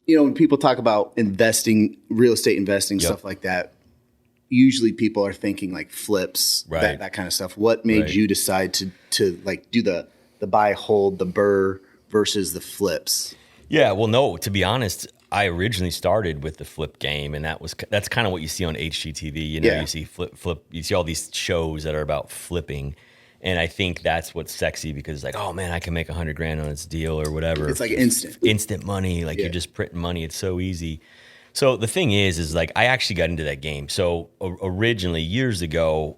when people talk about investing, real estate investing, stuff like that, usually people are thinking like flips, that kind of stuff. What made you decide to like do the buy, hold, the burr versus the flips? Yeah, well, no, to be honest, I originally started with the flip game, and that's kind of what you see on HGTV. You see flip, you see all these shows that are about flipping. And I think that's what's sexy because it's like, oh man, I can make $100,000 on this deal or whatever. It's like instant money. Like you're just printing money. It's so easy. So the thing is like I actually got into that game. So originally years ago,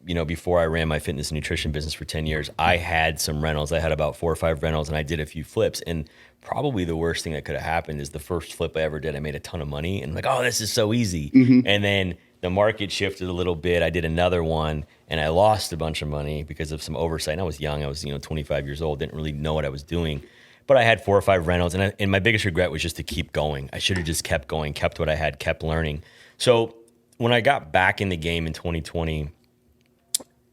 before I ran my fitness and nutrition business for 10 years, I had some rentals. I had about 4 or 5 rentals and I did a few flips. And probably the worst thing that could have happened is the first flip I ever did, I made a ton of money and like, oh, this is so easy. And then the market shifted a little bit. I did another one and I lost a bunch of money because of some oversight. And I was young. I was, 25 years old, didn't really know what I was doing. But I had 4 or 5 rentals and my biggest regret was just to keep going. I should have just kept going, kept what I had, kept learning. So when I got back in the game in 2020,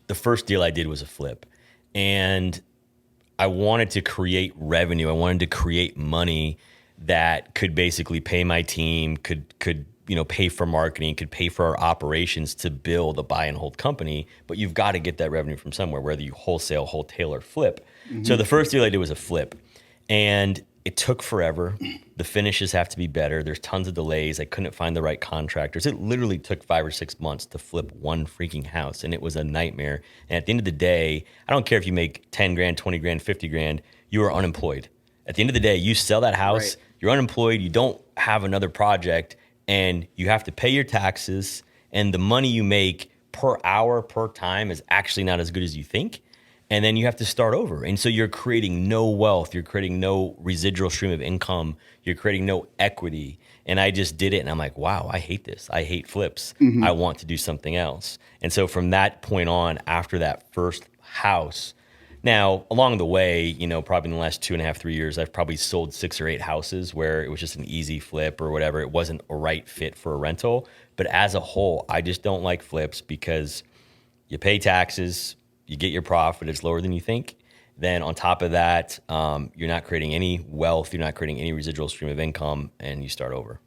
the first deal I did was a flip. And I wanted to create revenue. I wanted to create money that could basically pay my team, could pay for marketing, could pay for our operations to build a buy and hold company, but you've got to get that revenue from somewhere, whether you wholesale, or flip. So the first deal I did was a flip, and it took forever. The finishes have to be better. There's tons of delays. I couldn't find the right contractors. It literally took 5 or 6 months to flip one freaking house, and it was a nightmare. And at the end of the day, I don't care if you make 10 grand, 20 grand, 50 grand, you are unemployed. At the end of the day, you sell that house, you're unemployed, you don't have another project, and you have to pay your taxes, and the money you make per hour, per time is actually not as good as you think. And then you have to start over. And so you're creating no wealth. You're creating no residual stream of income. You're creating no equity. And I just did it. And I'm like, wow, I hate this. I hate flips. I want to do something else. And so from that point on, after that first house, now along the way, probably in the last 2.5, 3 years, I've probably sold 6 or 8 houses where it was just an easy flip or whatever. It wasn't a right fit for a rental. But as a whole, I just don't like flips because you pay taxes, you get your profit, it's lower than you think. Then on top of that, you're not creating any wealth, you're not creating any residual stream of income, and you start over.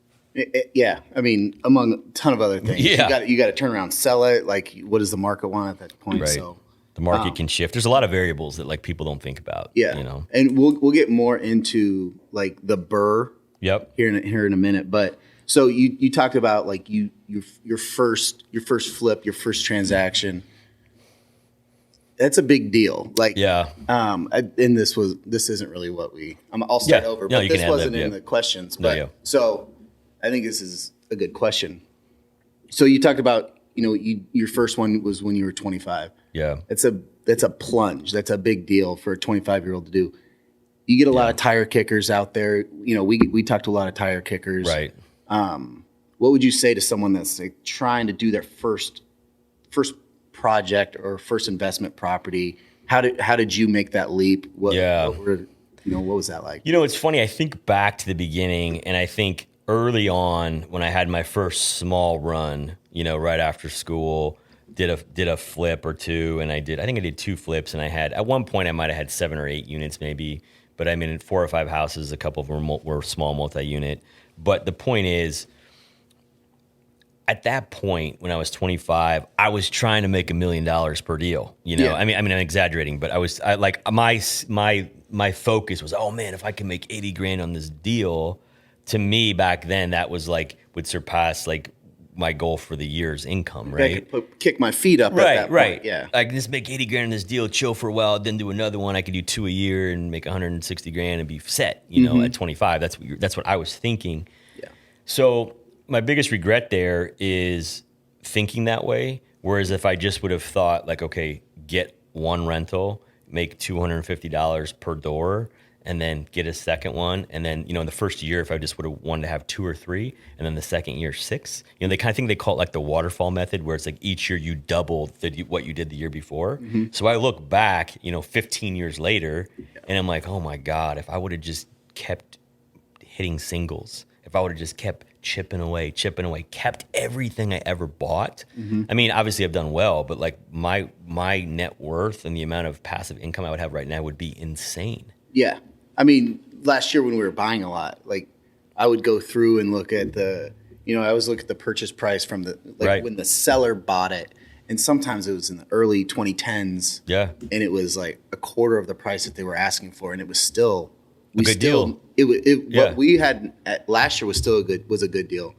Yeah, I mean, among a ton of other things. Yeah. You got to turn around, sell it. Like, what does the market want at that point? Right. So the market can shift. There's a lot of variables that like people don't think about. Yeah, and we'll get more into like the burr. Yep. Here in a minute, but so you talked about like your first flip, your first transaction. That's a big deal. Like, yeah. And this isn't really what I'll start over, but this wasn't in the questions. But so I think this is a good question. So you talked about, your first one was when you were 25. Yeah. That's a plunge. That's a big deal for a 25-year-old to do. You get a lot of tire kickers out there. We talked to a lot of tire kickers. Right. What would you say to someone that's like trying to do their first project or first investment property? How did you make that leap? What was that like? It's funny. I think back to the beginning, and I think early on when I had my first small run, right after school, did a flip or two, and I think I did 2 flips, and I had at one point I might have had 7 or 8 units maybe, but I mean in 4 or 5 houses, a couple of them were small multi-unit. But the point is, at that point, when I was 25, I was trying to make $1 million per deal. I mean, I'm exaggerating, but my focus was, oh man, if I can make 80 grand on this deal, to me back then that was like would surpass like my goal for the year's income, right? I could kick my feet up. At that point. Yeah, I can just make 80 grand on this deal, chill for a while, then do another one. I could do 2 a year and make 160 grand and be set. At 25, that's what I was thinking. Yeah. So my biggest regret there is thinking that way. Whereas if I just would have thought like, okay, get one rental, make $250 per door, and then get a second one. And then, in the first year, if I just would have wanted to have 2 or 3, and then the second year, 6, they kind of think they call it like the waterfall method, where it's like each year you double what you did the year before. So I look back, 15 years later, and I'm like, oh my God, if I would have just kept hitting singles, if I would have just kept chipping away, kept everything I ever bought. I mean, obviously I've done well, but like my net worth and the amount of passive income I would have right now would be insane. Yeah. I mean, last year when we were buying a lot, like I would go through and look at I always look at the purchase price from when the seller bought it. And sometimes it was in the early 2010s. Yeah. And it was like a quarter of the price that they were asking for. And it was still, deal. What we had last year was still a good deal.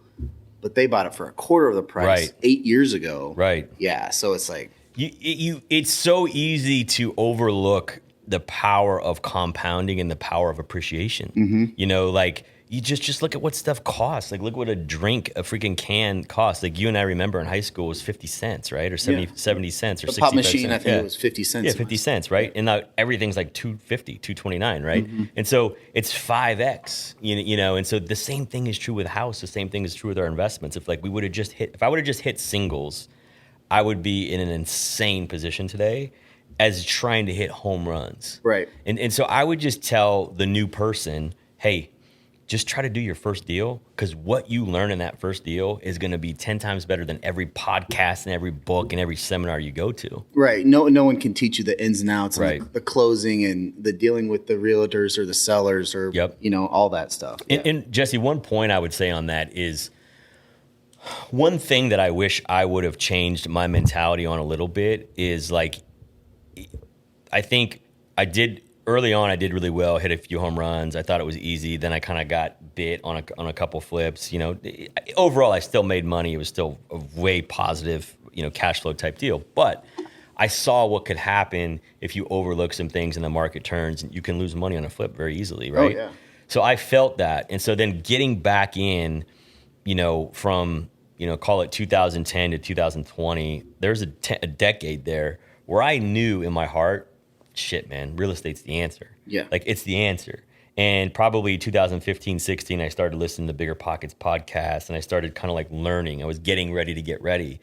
But they bought it for a quarter of the price 8 years ago. Right. Yeah. So it's like. It's so easy to overlook the power of compounding and the power of appreciation. Mm-hmm. Like you just look at what stuff costs. Like look what a freaking can costs. Like you and I remember in high school was 50 cents, right? Or 70 cents or 65 cents. The pop machine, I think it was 50 cents. Yeah, 50 cents, right? And now everything's like 250, 229, right? Mm-hmm. And so it's 5x, and so the same thing is true with house. The same thing is true with our investments. If I would have just hit singles, I would be in an insane position today as trying to hit home runs. Right. And so I would just tell the new person, hey, just try to do your first deal, because what you learn in that first deal is going to be 10 times better than every podcast and every book and every seminar you go to. Right. No one can teach you the ins and outs, and the closing and the dealing with the realtors or the sellers or, all that stuff. Yeah. And Jesse, one point I would say on that is one thing that I wish I would have changed my mentality on a little bit is like, I think early on, I did really well, hit a few home runs. I thought it was easy. Then I kind of got bit on a couple flips. Overall, I still made money. It was still a way positive, cash flow type deal. But I saw what could happen if you overlook some things and the market turns, and you can lose money on a flip very easily, right? Oh, yeah. So I felt that. And so then getting back in, from, call it 2010 to 2020, there's a decade there where I knew in my heart, shit, man, real estate's the answer. Yeah. Like it's the answer. And probably 2015, 16, I started listening to Bigger Pockets podcast, and I started kind of like learning. I was getting ready to get ready.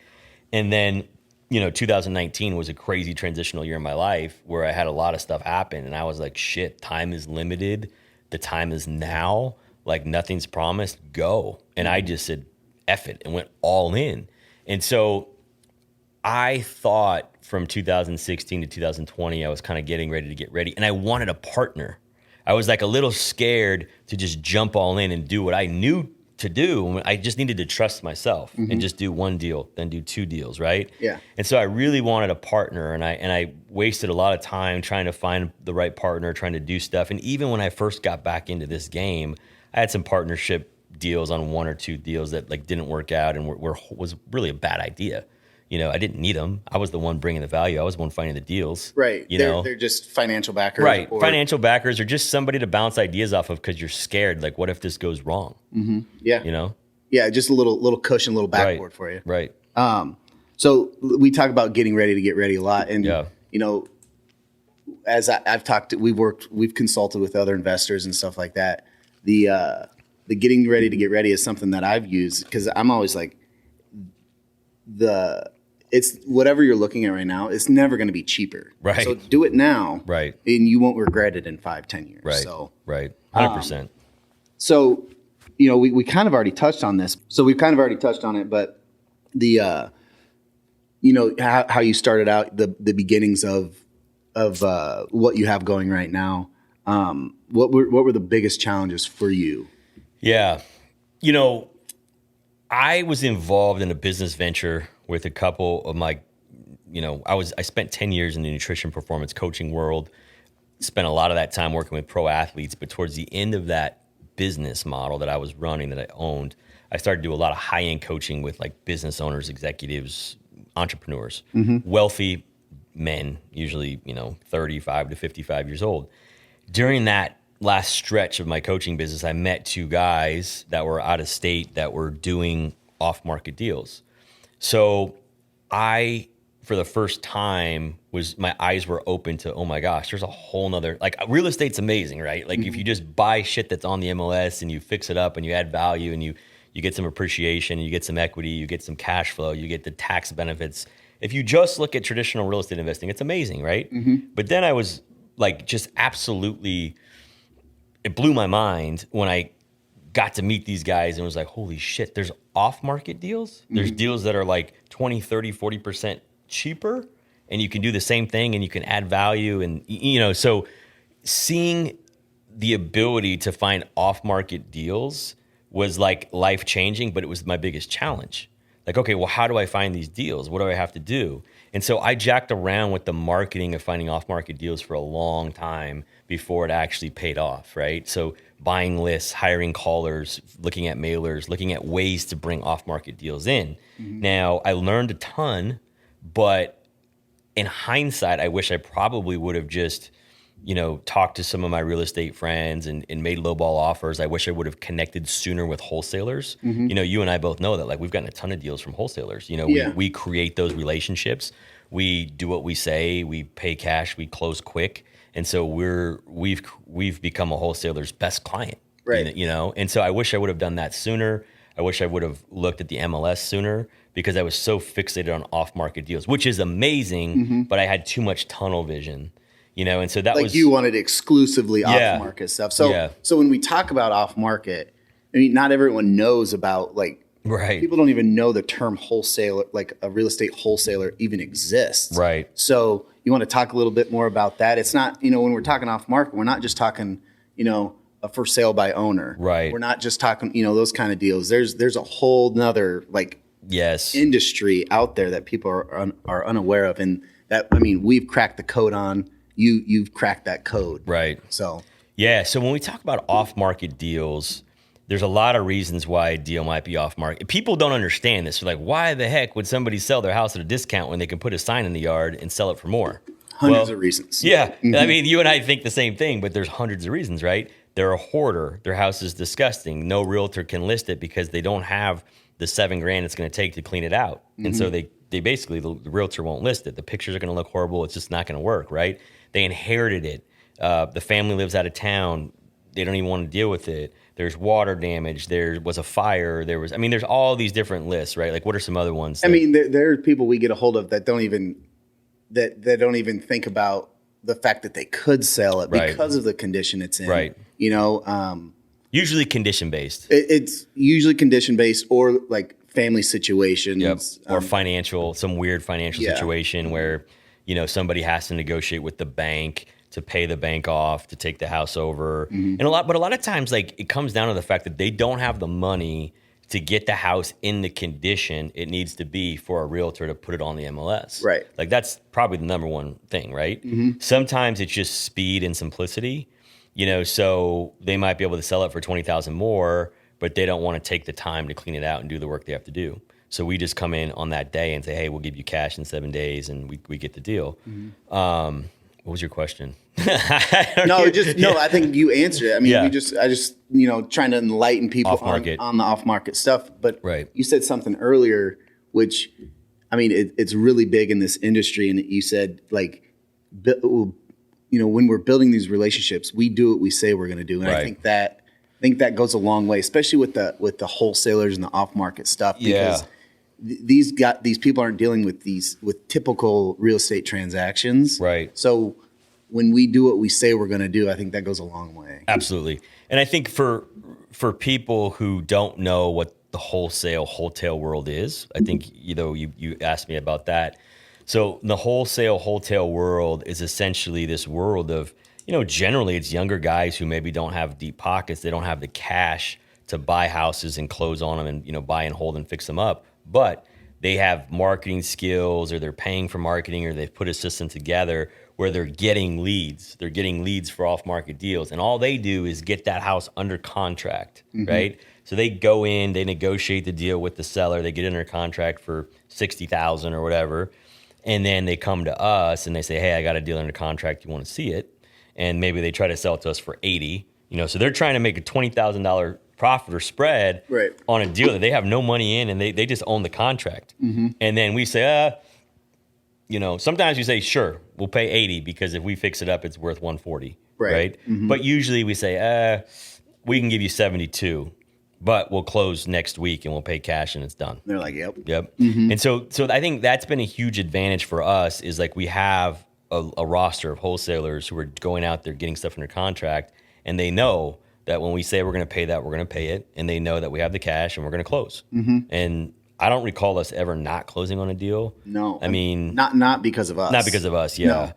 And then, 2019 was a crazy transitional year in my life where I had a lot of stuff happen, and I was like, shit, time is limited. The time is now. Like nothing's promised. Go. And I just said, F it, and went all in. And so I thought from 2016 to 2020, I was kind of getting ready to get ready, and I wanted a partner. I was like a little scared to just jump all in and do what I knew to do. I just needed to trust myself and just do one deal, then do two deals, right? Yeah. And so I really wanted a partner, and I wasted a lot of time trying to find the right partner, trying to do stuff. And even when I first got back into this game, I had some partnership deals on one or two deals that like didn't work out and was really a bad idea. I didn't need them. I was the one bringing the value. I was the one finding the deals. Right. They're just financial backers. Right. Financial backers, or just somebody to bounce ideas off of because you're scared. Like, what if this goes wrong? Mm-hmm. Yeah. Yeah, just a little cushion, a little backboard for you. Right. So we talk about getting ready to get ready a lot. And, as I've talked, we've consulted with other investors and stuff like that. The getting ready to get ready is something that I've used, because I'm always like, it's whatever you're looking at right now, it's never going to be cheaper. Right. So do it now. Right. And you won't regret it in 5-10 years. Right. So, right. 100%. So, we kind of already touched on this. So we've kind of already touched on it, but the, how you started out, the beginnings of what you have going right now. What were the biggest challenges for you? Yeah. I was involved in a business venture with a couple of my, I spent 10 years in the nutrition performance coaching world, spent a lot of that time working with pro athletes, but towards the end of that business model that I was running, that I owned, I started to do a lot of high-end coaching with like business owners, executives, entrepreneurs, wealthy men, usually, 35 to 55 years old. During that last stretch of my coaching business, I met two guys that were out of state that were doing off-market deals. So I, for the first time, my eyes were open to, oh my gosh, there's a whole nother, like real estate's amazing, right? Like if you just buy shit that's on the MLS and you fix it up and you add value and you get some appreciation, you get some equity, you get some cash flow, you get the tax benefits. If you just look at traditional real estate investing, it's amazing, right? But then I was like just absolutely, it blew my mind when I got to meet these guys and was like, holy shit, there's off-market deals. There's deals that are like 20, 30, 40% cheaper, and you can do the same thing and you can add value. And, so seeing the ability to find off-market deals was like life changing, but it was my biggest challenge. Like, okay, well, how do I find these deals? What do I have to do? And so I jacked around with the marketing of finding off-market deals for a long time before it actually paid off, right? So buying lists, hiring callers, looking at mailers, looking at ways to bring off-market deals in. Now, I learned a ton, but in hindsight, I wish I probably would have just, talked to some of my real estate friends and made lowball offers. I wish I would have connected sooner with wholesalers. You and I both know that, like, we've gotten a ton of deals from wholesalers. We create those relationships. We do what we say. We pay cash. We close quick. And so we've become a wholesaler's best client. Right. And so I wish I would have done that sooner. I wish I would have looked at the MLS sooner because I was so fixated on off-market deals, which is amazing, but I had too much tunnel vision. And so that was, you wanted exclusively off-market stuff. So when we talk about off-market, I mean, not everyone knows about, like, right. People don't even know the term wholesaler, like a real estate wholesaler, even exists. Right. So you want to talk a little bit more about that? It's not, when we're talking off-market, we're not just talking, a for sale by owner. Right. We're not just talking, those kind of deals. There's a whole nother, like, industry out there that people are unaware of, and that, I mean, we've cracked the code on. You've cracked that code. Right. So when we talk about off-market deals, there's a lot of reasons why a deal might be off-market. People don't understand this. They're like, why the heck would somebody sell their house at a discount when they can put a sign in the yard and sell it for more? Hundreds of reasons. Yeah. I mean, you and I think the same thing, but there's hundreds of reasons, right? They're a hoarder. Their house is disgusting. No realtor can list it because they don't have the $7,000 it's going to take to clean it out. And so they basically, the realtor won't list it. The pictures are going to look horrible. It's just not going to work, right? They inherited it. The family lives out of town. They don't even want to deal with it. There's water damage. There was a fire. There's all these different lists, right? Like, what are some other ones? I mean, there are people we get a hold of that don't even think about the fact that they could sell it because of the condition it's in. Right. Usually condition based. It's usually condition based or like family situations. Or some weird financial situation where, somebody has to negotiate with the bank to pay the bank off to take the house over. And a lot of times, like, it comes down to the fact that they don't have the money to get the house in the condition it needs to be for a realtor to put it on the MLS. Right. Like, that's probably the number one thing, right? Sometimes it's just speed and simplicity, so they might be able to sell it for $20,000 more, but they don't want to take the time to clean it out and do the work they have to do. So we just come in on that day and say, hey, we'll give you cash in 7 days, and we get the deal. What was your question? I think you answered it. I mean, I just trying to enlighten people on the off-market stuff. But you said something earlier, which, I mean, it's really big in this industry. And you said, like, when we're building these relationships, we do what we say we're going to do. And I think that goes a long way, especially with the wholesalers and the off-market stuff, because these people aren't dealing with typical real estate transactions. Right. So when we do what we say we're going to do, I think that goes a long way. Absolutely. And I think for people who don't know what the wholesale world is, I think, you asked me about that. So the wholesale world is essentially this world of, generally it's younger guys who maybe don't have deep pockets. They don't have the cash to buy houses and close on them and, buy and hold and fix them up. But they have marketing skills, or they're paying for marketing, or they've put a system together where they're getting leads. They're getting leads for off-market deals. And all they do is get that house under contract, right? So they go in, they negotiate the deal with the seller. They get under contract for $60,000 or whatever. And then they come to us and they say, hey, I got a deal under contract. You want to see it? And maybe they try to sell it to us for $80,000. So they're trying to make a $20,000 profit or spread on a deal that they have no money in, and they just own the contract. And then we say, sometimes we say, sure, we'll pay $80,000 because if we fix it up, it's worth $140,000, right? But usually we say, we can give you $72,000, but we'll close next week and we'll pay cash and it's done. They're like, yep. And so I think that's been a huge advantage for us, is like we have a roster of wholesalers who are going out there getting stuff under contract, and they know that when we say we're going to pay that, we're going to pay it, and they know that we have the cash and we're going to close. And I don't recall us ever not closing on a deal. No. I mean, not because of us. Not because of us, yeah. No.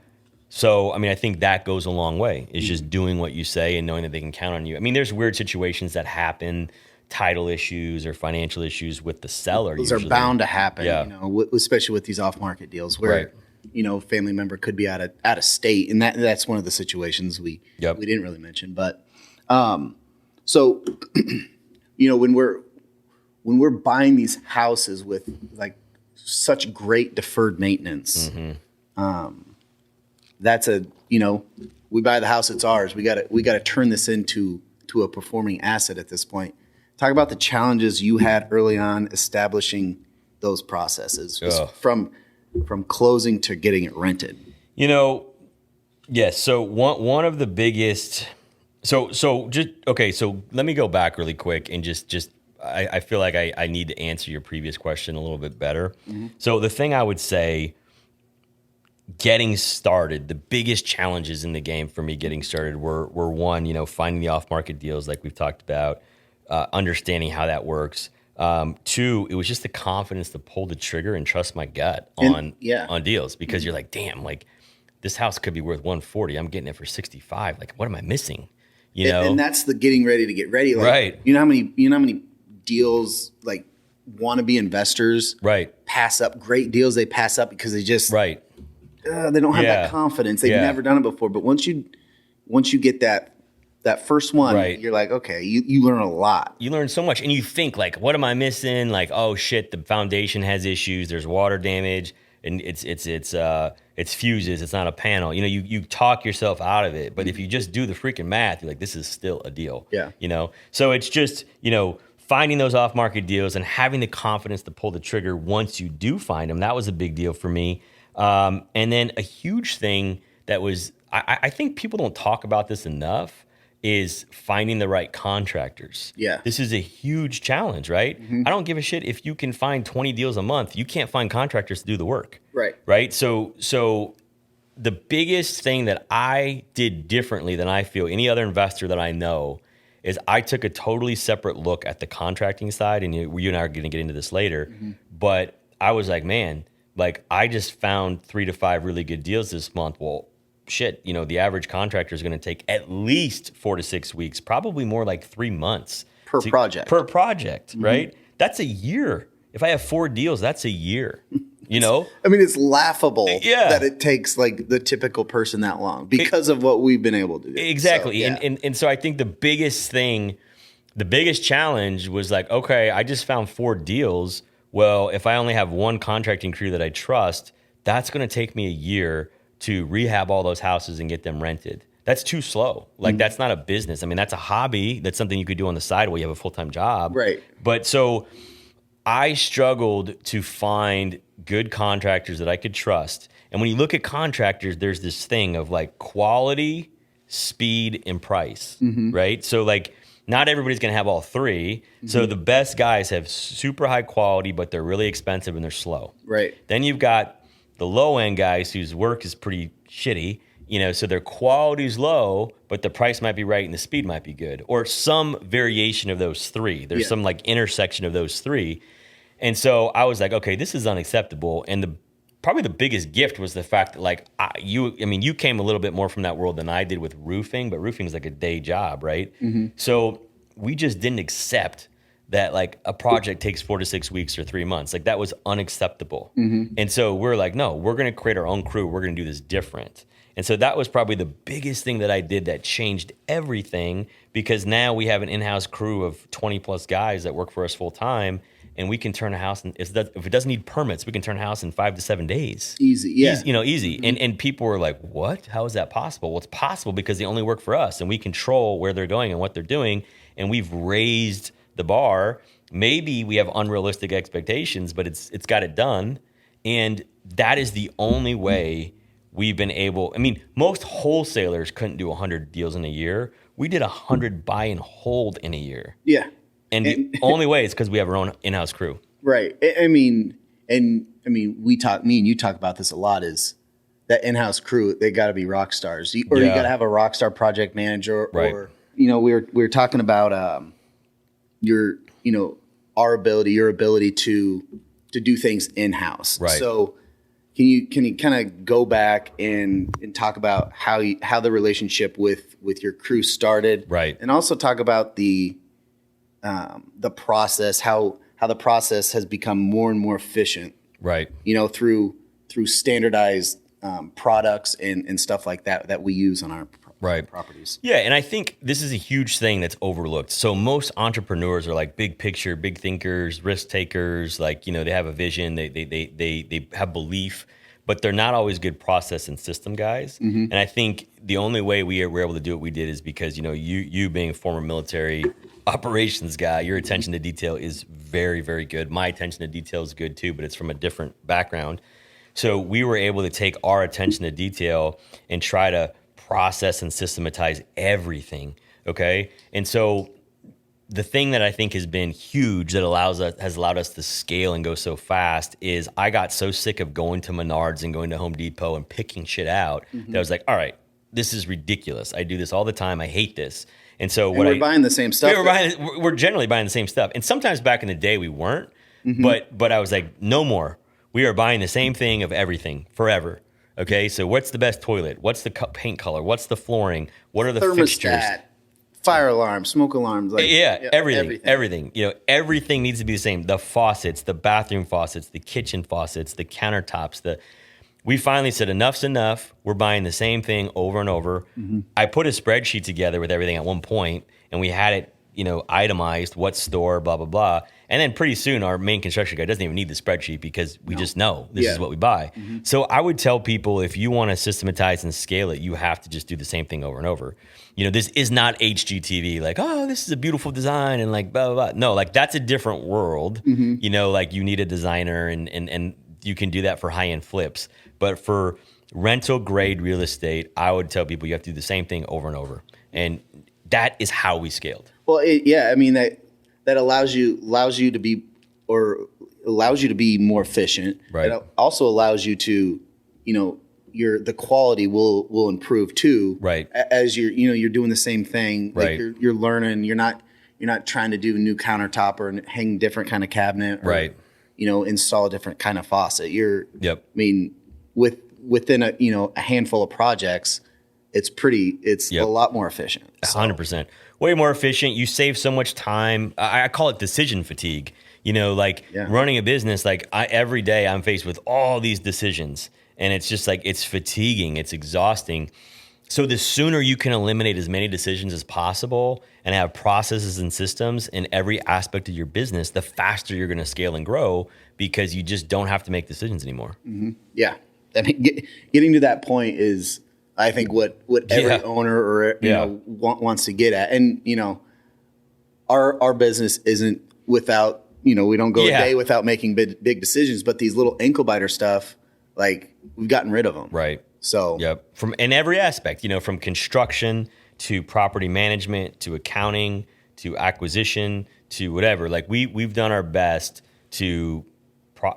So, I mean, I think that goes a long way. It's just doing what you say and knowing that they can count on you. I mean, there's weird situations that happen title issues or financial issues with the seller. Those usually are bound to happen, Yeah. you know, especially with these off-market deals where, Right. you know, family member could be out of state, and that's one of the situations we didn't really mention. But so, you know, when we're buying these houses with like such great deferred maintenance, that's we buy the house, it's ours. We got to turn this into a performing asset at this point. Talk about the challenges you had early on establishing those processes from closing to getting it rented. You know, yes. So one of the biggest. So let me go back really quick and just I feel like I need to answer your previous question a little bit better. So the thing I would say, getting started, the biggest challenges in the game for me getting started were one, you know, finding the off-market deals like we've talked about, understanding how that works. Two, it was just the confidence to pull the trigger and trust my gut on deals, because you're like, damn, like this house could be worth 140. I'm getting it for 65. Like, what am I missing? You know, and that's the getting ready to get ready. Like, right. You know how many deals like wannabe investors pass up great deals. They pass up because they just they don't have that confidence. They've never done it before. But once you get that first one, you're like, okay, you learn a lot. You learn so much, and you think like, what am I missing? Like, oh shit, the foundation has issues. There's water damage, and it's fuses. It's not a panel. You know, you talk yourself out of it. But if you just do the freaking math, you're like, this is still a deal. Yeah. You know, so it's just, you know, finding those off-market deals and having the confidence to pull the trigger once you do find them. That was a big deal for me. And then a huge thing that was, I think people don't talk about this enough, is finding the right contractors. Yeah. This is a huge challenge, right? I don't give a shit if you can find 20 deals a month. You can't find contractors to do the work. Right. Right? So the biggest thing that I did differently than I feel any other investor that I know is I took a totally separate look at the contracting side, and you and I are going to get into this later, but I was like, man, like I just found 3 to 5 really good deals this month. Well, shit, you know, the average contractor is going to take at least 4 to 6 weeks, probably more like 3 months per project, right? That's a year. If I have 4 deals, that's a year. You know, I mean, it's laughable that it takes like the typical person that long because of what we've been able to do. Exactly. So, and so I think the biggest challenge was like, okay, I just found 4 deals. Well, if I only have one contracting crew that I trust, that's going to take me a year to rehab all those houses and get them rented. That's too slow. Like that's not a business. I mean, that's a hobby. That's something you could do on the side while you have a full-time job. Right. But so I struggled to find good contractors that I could trust. And when you look at contractors, there's this thing of like quality, speed, and price, right? So like not everybody's going to have all 3. So the best guys have super high quality, but they're really expensive and they're slow. Right. Then you've got the low end guys whose work is pretty shitty, you know, so their quality's low, but the price might be right and the speed might be good, or some variation of those 3. There's some like intersection of those 3. And so I was like, okay, this is unacceptable. And probably the biggest gift was the fact that like you came a little bit more from that world than I did with roofing, but roofing is like a day job, right? So we just didn't accept that like a project takes 4 to 6 weeks or 3 months. Like that was unacceptable. And so we're like, no, we're going to create our own crew. We're going to do this different. And so that was probably the biggest thing that I did that changed everything, because now we have an in-house crew of 20 plus guys that work for us full time. And we can turn a house, if it doesn't need permits, we can turn a house in 5 to 7 days. Easy, yeah. Easy. And people were like, what? How is that possible? Well, it's possible because they only work for us, and we control where they're going and what they're doing. And we've raised the bar. Maybe we have unrealistic expectations, but it's got it done. And that is the only way we've been able. I mean, most wholesalers couldn't do 100 deals in a year. We did 100 buy and hold in a year. Yeah. And the only way is because we have our own in-house crew. Right. I mean, me and you talk about this a lot, is that in-house crew, they got to be rock stars, or you got to have a rock star project manager, or, you know, we were talking about your ability to do things in-house. Right. So can you kind of go back and talk about how the relationship with your crew started? Right. And also talk about the the process, how the process has become more and more efficient. Right. Through standardized products and stuff like that we use on our properties. Yeah, and I think this is a huge thing that's overlooked. So most entrepreneurs are like big picture, big thinkers, risk takers. Like they have a vision, they have belief, but they're not always good process and system guys. Mm-hmm. And I think the only way we were able to do what we did is because you being a former military operations guy, your attention to detail is very, very good. My attention to detail is good too, but it's from a different background. So we were able to take our attention to detail and try to process and systematize everything. Okay. And so the thing that I think has been huge that has allowed us to scale and go so fast is I got so sick of going to Menards and going to Home Depot and picking shit out that I was like, all right, this is ridiculous. I do this all the time. I hate this. And so we're buying the same stuff. We're generally buying the same stuff. And sometimes back in the day we weren't, but I was like, no more. We are buying the same thing of everything forever. Okay, so what's the best toilet? What's the paint color? What's the flooring? What are the thermostat, fixtures? Fire alarms, smoke alarms. Everything. Everything needs to be the same. The faucets, the bathroom faucets, the kitchen faucets, the countertops. We finally said enough's enough. We're buying the same thing over and over. Mm-hmm. I put a spreadsheet together with everything at one point, and we had it, itemized, what store, blah, blah, blah. And then pretty soon our main construction guy doesn't even need the spreadsheet because we just know this is what we buy. Mm-hmm. So I would tell people if you want to systematize and scale it, you have to just do the same thing over and over. This is not HGTV, like, oh, this is a beautiful design and like blah, blah, blah. No, like that's a different world. Mm-hmm. Like you need a designer and you can do that for high-end flips. But for rental grade real estate, I would tell people you have to do the same thing over and over. And that is how we scaled. Well, that allows you to be more efficient. Right. It also allows you to, the quality will improve too. Right. As you're doing the same thing. Right. Like you're learning. You're not trying to do a new countertop or hang different kind of cabinet. Or, right. Install a different kind of faucet. Yep. Within a handful of projects, it's a lot more efficient. 100%. Way more efficient. You save so much time. I call it decision fatigue. Running a business, every day I'm faced with all these decisions and it's just like, it's fatiguing. It's exhausting. So the sooner you can eliminate as many decisions as possible and have processes and systems in every aspect of your business, the faster you're going to scale and grow because you just don't have to make decisions anymore. Mm-hmm. Yeah. I mean, getting to that point is, I think, what every owner or wants to get at. And, our business isn't without, we don't go a day without making big decisions, but these little ankle biter stuff, like we've gotten rid of them. Right. So, from in every aspect, from construction to property management to accounting to acquisition to whatever, like we've done our best to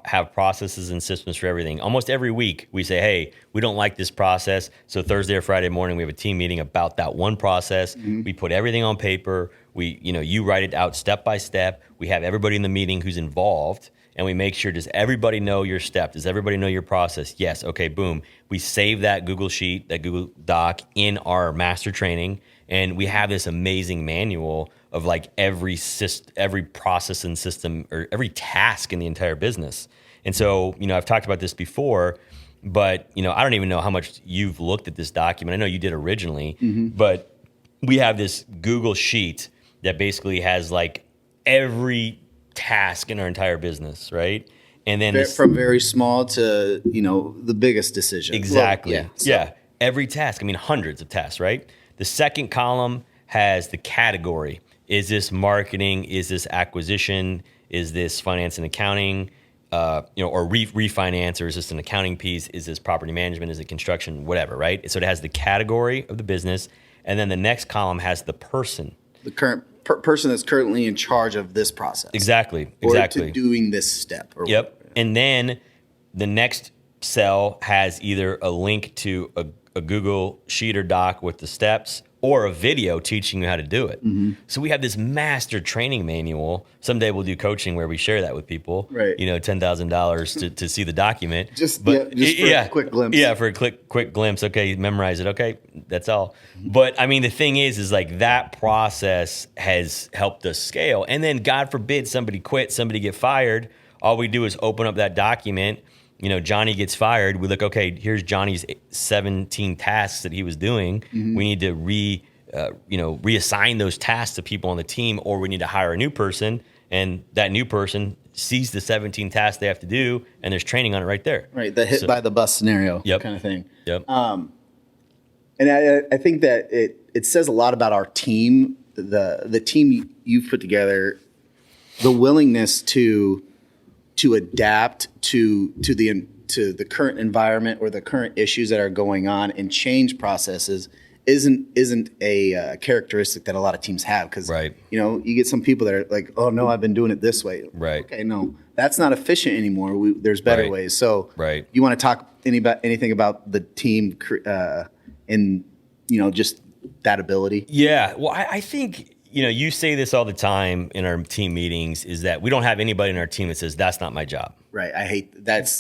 have processes and systems for everything. Almost every week we say, hey, we don't like this process. So Thursday or Friday morning, we have a team meeting about that one process. Mm-hmm. We put everything on paper. You write it out step by step. We have everybody in the meeting who's involved and we make sure, does everybody know your step? Does everybody know your process? Yes. Okay, boom. We save that Google Sheet, that Google Doc in our master training. And we have this amazing manual of like every process and system or every task in the entire business. And so, I've talked about this before, but, I don't even know how much you've looked at this document. I know you did originally, but we have this Google Sheet that basically has like every task in our entire business, right? And then from very small to, the biggest decision. Exactly. Well, every task. I mean, hundreds of tasks, right? The second column has the category. Is this marketing? Is this acquisition? Is this finance and accounting? Or refinance? Or is this an accounting piece? Is this property management? Is it construction? Whatever, right? So it has the category of the business. And then the next column has the person. The current person that's currently in charge of this process. Exactly. Or to doing this step. Or yep. Whatever. And then the next cell has either a link to a Google Sheet or Doc with the steps, or a video teaching you how to do it. So we have this master training manual. Someday we'll do coaching where we share that with people. Right. $10,000 to see the document. Just for a quick glimpse. Yeah, for a quick glimpse. Okay, memorize it. Okay, that's all. But I mean, the thing is like that process has helped us scale. And then God forbid somebody quit, somebody get fired. All we do is open up that document. Johnny gets fired. We look, okay, here's Johnny's 17 tasks that he was doing. We need to reassign those tasks to people on the team, or we need to hire a new person. And that new person sees the 17 tasks they have to do, and there's training on it right there. Right, the hit by the bus scenario kind of thing. Yep. And I think that it says a lot about our team, the team you've put together, the willingness to adapt to the current environment or the current issues that are going on and change processes isn't a characteristic that a lot of teams have, because you get some people that are like, oh no, I've been doing it this way. Right. Okay, no, that's not efficient anymore. There's better ways. So you want to talk anything about the team and just that ability? Yeah. Well, I think you say this all the time in our team meetings, is that we don't have anybody in our team that says that's not my job. Right. I hate that.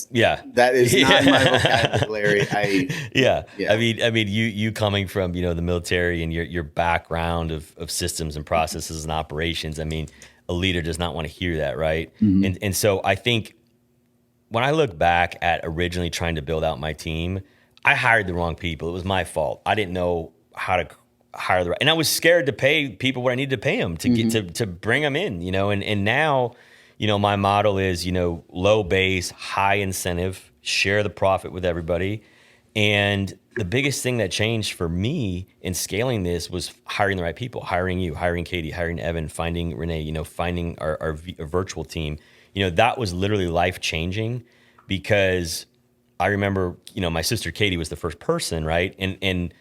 That is not my vocabulary. I mean, you coming from the military and your background of systems and processes and operations. I mean, a leader does not want to hear that, right? And so I think when I look back at originally trying to build out my team, I hired the wrong people. It was my fault. I didn't know how to hire the right, and I was scared to pay people what I needed to pay them to get to bring them in, and now, my model is, low base, high incentive, share the profit with everybody. And the biggest thing that changed for me in scaling this was hiring the right people, hiring you, hiring Katie, hiring Evan, finding Renee, finding our virtual team. That was literally life changing, because I remember, my sister Katie was the first person, right? And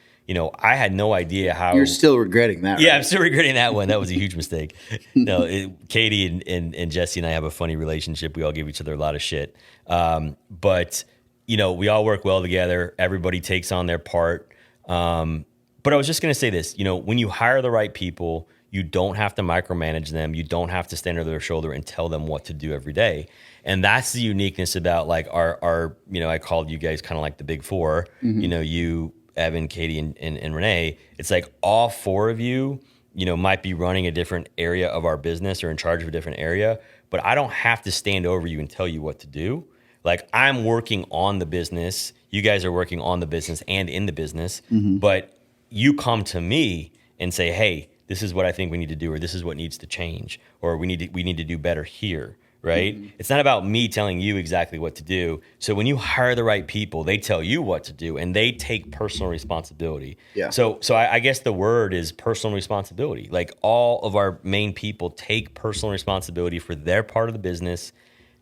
I had no idea how. You're still regretting that, right? Yeah, I'm still regretting that one. That was a huge mistake. No, Katie and Jesse and I have a funny relationship. We all give each other a lot of shit. But we all work well together. Everybody takes on their part. But I was just going to say this, when you hire the right people, you don't have to micromanage them. You don't have to stand over their shoulder and tell them what to do every day. And that's the uniqueness about like our I called you guys kind of like the big four, you, Evan, Katie, and Renee. It's like all four of you, might be running a different area of our business or in charge of a different area, but I don't have to stand over you and tell you what to do. Like, I'm working on the business. You guys are working on the business and in the business, but you come to me and say, hey, this is what I think we need to do, or this is what needs to change, or we need to do better here. Right? It's not about me telling you exactly what to do. So when you hire the right people, they tell you what to do, and they take personal responsibility. Yeah. So I guess the word is personal responsibility. Like, all of our main people take personal responsibility for their part of the business.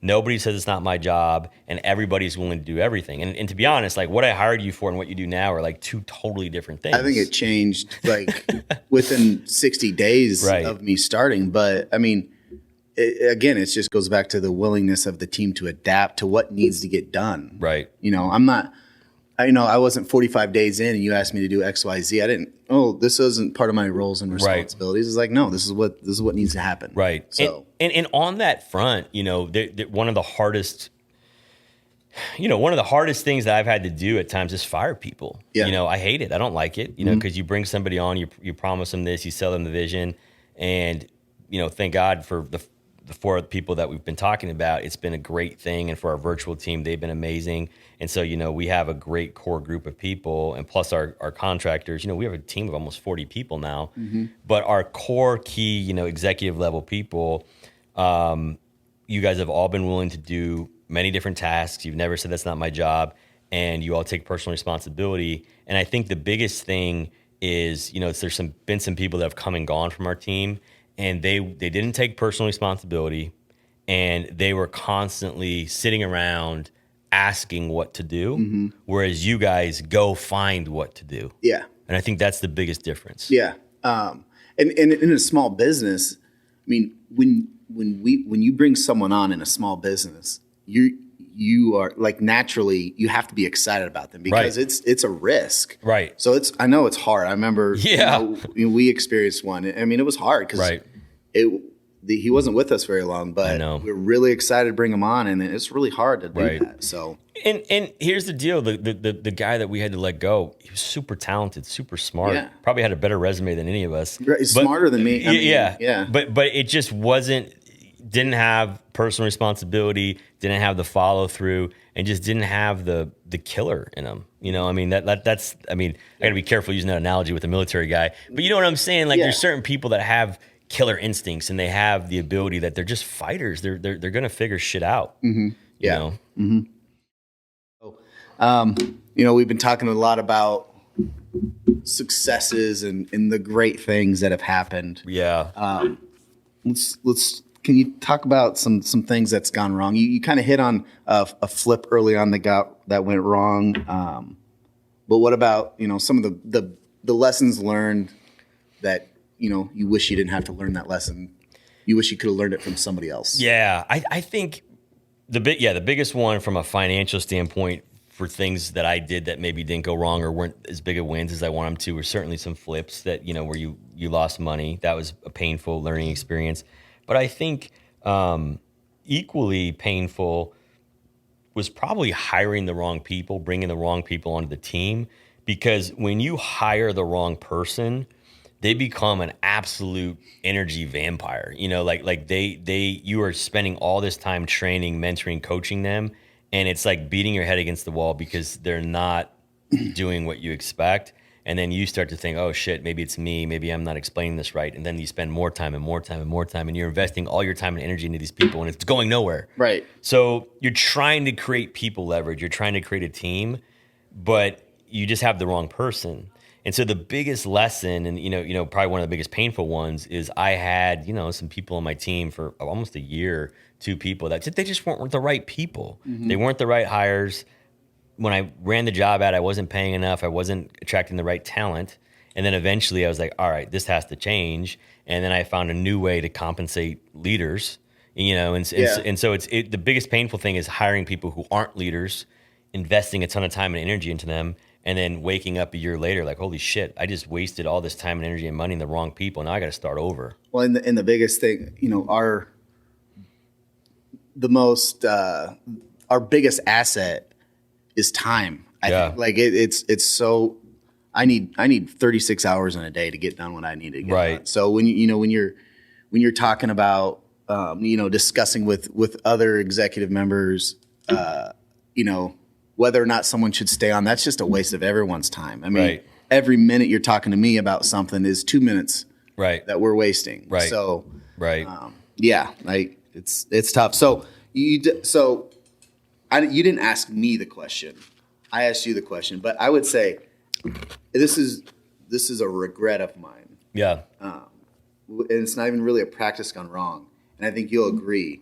Nobody says it's not my job, and everybody's willing to do everything. And to be honest, like, what I hired you for and what you do now are like two totally different things. I think it changed like within 60 days of me starting. But I mean, again, it just goes back to the willingness of the team to adapt to what needs to get done. Right. I wasn't 45 days in and you asked me to do X, Y, Z. I didn't, this isn't part of my roles and responsibilities. It's like, no, this is what needs to happen. Right. So, and on that front, one of the hardest things that I've had to do at times is fire people. Yeah. I hate it. I don't like it, because you bring somebody on, you promise them this, you sell them the vision, and, thank God for the four people that we've been talking about. It's been a great thing. And for our virtual team, they've been amazing. And so, we have a great core group of people, and plus our contractors, we have a team of almost 40 people now, but our core key, executive level people, you guys have all been willing to do many different tasks. You've never said that's not my job, and you all take personal responsibility. And I think the biggest thing is, there's been some people that have come and gone from our team, and they didn't take personal responsibility, and they were constantly sitting around asking what to do, whereas you guys go find what to do. Yeah. And I think that's the biggest difference. Yeah. And in a small business, I mean, when you bring someone on in a small business, you you are like naturally you have to be excited about them because it's a risk. Right. So I know it's hard. I remember we experienced one. I mean, it was hard because he wasn't with us very long, but we're really excited to bring him on, and it's really hard to do that. So and here's the deal: the guy that we had to let go, he was super talented, super smart. Yeah. Probably had a better resume than any of us. Smarter than me. I mean, But it just wasn't. Didn't have personal responsibility. Didn't have the follow through, and just didn't have the killer in him. You know, I mean that's. I mean, I got to be careful using that analogy with a military guy, but you know what I'm saying? Like, there's certain people that have killer instincts, and they have the ability that they're just fighters. They're gonna figure shit out. Mm-hmm. You know? You know, we've been talking a lot about successes and the great things that have happened. Yeah. Let's. Can you talk about some things that's gone wrong? You kind of hit on a flip early on that went wrong. But what about, you know, some of the lessons learned that, you know, you wish you didn't have to learn that lesson. You wish you could have learned it from somebody else. Yeah, I think the biggest one from a financial standpoint for things that I did that maybe didn't go wrong or weren't as big of wins as I want them to were certainly some flips that, you know, where you lost money. That was a painful learning experience. But I think equally painful was probably hiring the wrong people, bringing the wrong people onto the team. Because when you hire the wrong person, they become an absolute energy vampire. You know, like you are spending all this time training, mentoring, coaching them, and it's like beating your head against the wall because they're not doing what you expect. And then you start to think, oh shit, maybe it's me, maybe I'm not explaining this right. And then you spend more time and more time and more time, and you're investing all your time and energy into these people, and it's going nowhere. Right. So you're trying to create people leverage, you're trying to create a team, but you just have the wrong person. And so the biggest lesson, and you know, probably one of the biggest painful ones, is I had, you know, some people on my team for almost a year, 2 people that they just weren't the right people. Mm-hmm. They weren't the right hires. When I ran the job ad, I wasn't paying enough. I wasn't attracting the right talent. And then eventually I was like, all right, this has to change. And then I found a new way to compensate leaders, you know, and so the biggest painful thing is hiring people who aren't leaders, investing a ton of time and energy into them, and then waking up a year later like, holy shit, I just wasted all this time and energy and money in the wrong people. Now I got to start over. Well, and the biggest thing, you know, our biggest asset is time. I think like it's so I need 36 hours in a day to get done what I need to get done. So when you're talking about you know, discussing with other executive members you know, whether or not someone should stay on, that's just a waste of everyone's time. I mean, every minute you're talking to me about something is 2 minutes that we're wasting. Right. So yeah, like it's tough. So you didn't ask me the question. I asked you the question, but I would say this is a regret of mine. Yeah. And it's not even really a practice gone wrong. And I think you'll agree.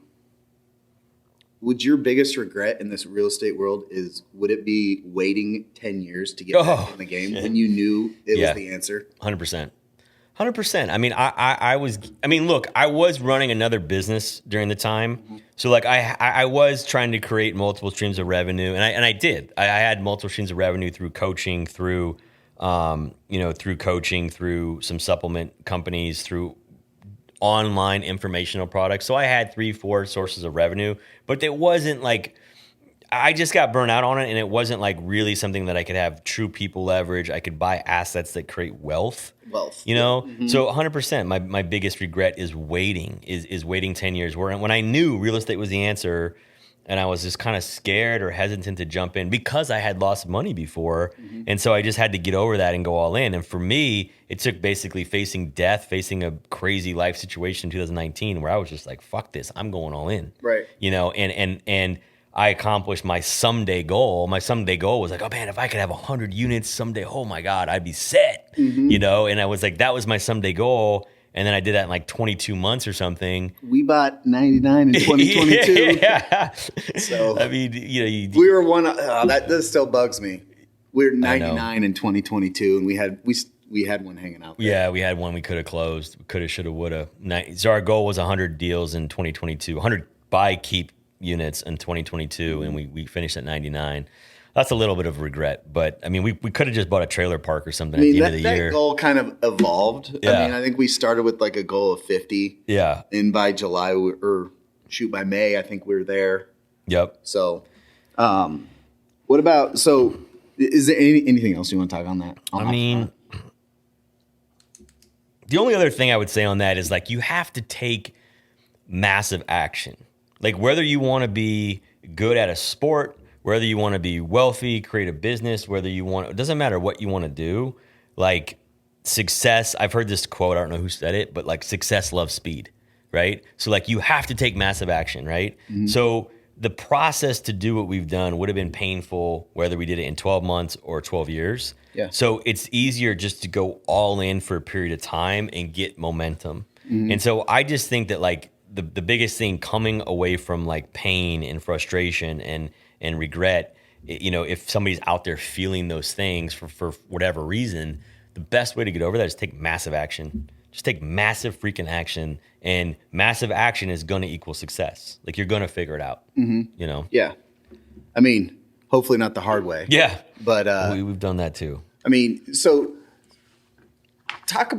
Would your biggest regret in this real estate world would it be waiting 10 years to get back in the game when you knew it was the answer? 100%. 100%. I mean, look, I was running another business during the time. Mm-hmm. So like I was trying to create multiple streams of revenue, and I did. I had multiple streams of revenue through coaching, through some supplement companies, through online informational products. So I had 3-4 sources of revenue, but it wasn't like I just got burnt out on it, and it wasn't like really something that I could have true people leverage. I could buy assets that create wealth, you know? Mm-hmm. So 100%, my biggest regret is waiting 10 years when I knew real estate was the answer, and I was just kind of scared or hesitant to jump in because I had lost money before. Mm-hmm. And so I just had to get over that and go all in. And for me, it took basically facing death, facing a crazy life situation in 2019 where I was just like, fuck this, I'm going all in. Right. You know, and I accomplished my someday goal. My someday goal was like, oh man, if I could have 100 units someday, oh my God, I'd be set. Mm-hmm. You know, and I was like, that was my someday goal. And then I did that in like 22 months or something. We bought 99 in 2022. Yeah. So I mean, you know, we were one. That still bugs me. We're 99 in 2022, and we had one hanging out there. Yeah, we had one we could have closed. Could have, should have, would have. So our goal was 100 deals in 2022. 100 buy, keep units in 2022, and we finished at 99. That's a little bit of regret, but I mean, we could have just bought a trailer park or something at the end of the year. That goal kind of evolved. Yeah. I mean, I think we started with like a goal of 50. Yeah. And by July by May, I think we were there. Yep. So, what about, is there anything else you want to talk on that? I mean, the only other thing I would say on that is like, you have to take massive action. Like whether you want to be good at a sport, whether you want to be wealthy, create a business, it doesn't matter what you want to do. Like success, I've heard this quote, I don't know who said it, but like success loves speed, right? So like you have to take massive action, right? Mm-hmm. So the process to do what we've done would have been painful, whether we did it in 12 months or 12 years. Yeah. So it's easier just to go all in for a period of time and get momentum. Mm-hmm. And so I just think that like the biggest thing coming away from like pain and frustration and regret, you know, if somebody's out there feeling those things for whatever reason, the best way to get over that is take massive action. Just take massive freaking action, and massive action is going to equal success. Like you're going to figure it out, you know? Yeah. I mean, hopefully not the hard way. Yeah. But we've done that too. I mean, talk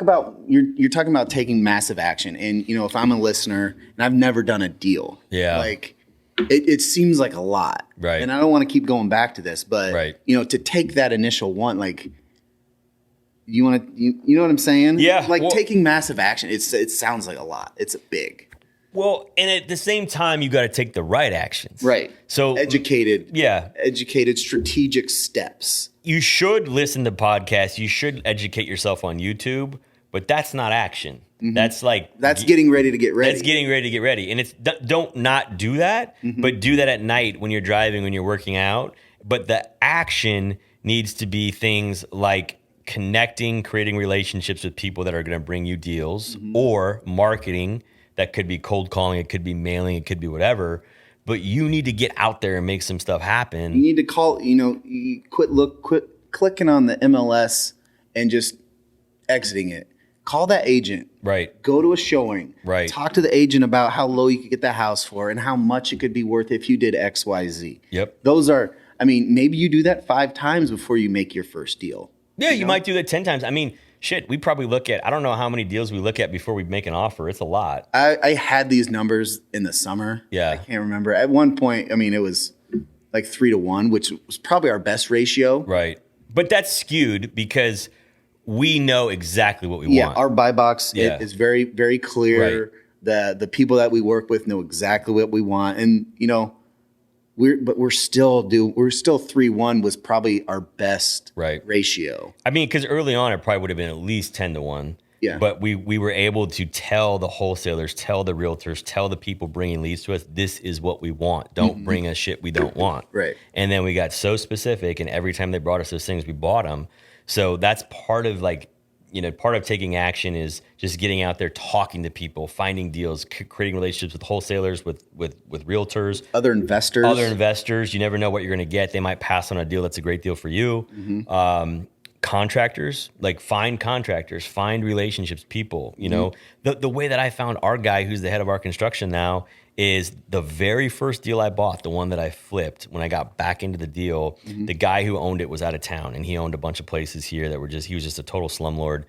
about, you're talking about taking massive action. And, you know, if I'm a listener and I've never done a deal, like it seems like a lot. Right. And I don't want to keep going back to this, but, right. you know, to take that initial one, like, you know what I'm saying? Yeah. Like taking massive action, it sounds like a lot. It's big. Well, and at the same time, you got to take the right actions. Right. So educated, strategic steps. You should listen to podcasts. You should educate yourself on YouTube, but that's not action. Mm-hmm. That's getting ready to get ready. That's getting ready to get ready. And it's don't not do that, but do that at night when you're driving, when you're working out. But the action needs to be things like connecting, creating relationships with people that are going to bring you deals, or marketing. That could be cold calling, it could be mailing, it could be whatever. But you need to get out there and make some stuff happen. You need to call, you quit clicking on the MLS and just exiting it. Call that agent. Right. Go to a showing. Right. Talk to the agent about how low you could get the house for and how much it could be worth if you did X, Y, Z. Yep. Maybe you do that 5 times before you make your first deal. Yeah, you might do that 10 times. I mean, shit, we probably look at, I don't know how many deals we look at before we make an offer. It's a lot. I had these numbers in the summer. Yeah. I can't remember. At one point, it was like 3-to-1, which was probably our best ratio. Right. But that's skewed because we know exactly what we want. Yeah, our buy box is very, very clear. Right. The people that we work with know exactly what we want. And, we're still 3-1 was probably our best ratio. I mean, because early on, it probably would have been at least 10-to-1. Yeah. But we were able to tell the wholesalers, tell the realtors, tell the people bringing leads to us, this is what we want. Don't bring us shit we don't want. Right. And then we got so specific, and every time they brought us those things, we bought them. So that's part of part of taking action is just getting out there, talking to people, finding deals, creating relationships with wholesalers, with realtors, other investors. You never know what you're going to get. They might pass on a deal that's a great deal for you. Mm-hmm. Contractors, find relationships, people. The way that I found our guy, who's the head of our construction now, is the very first deal I bought, the one that I flipped when I got back into the deal. The guy who owned it was out of town, and he owned a bunch of places here that he was just a total slumlord.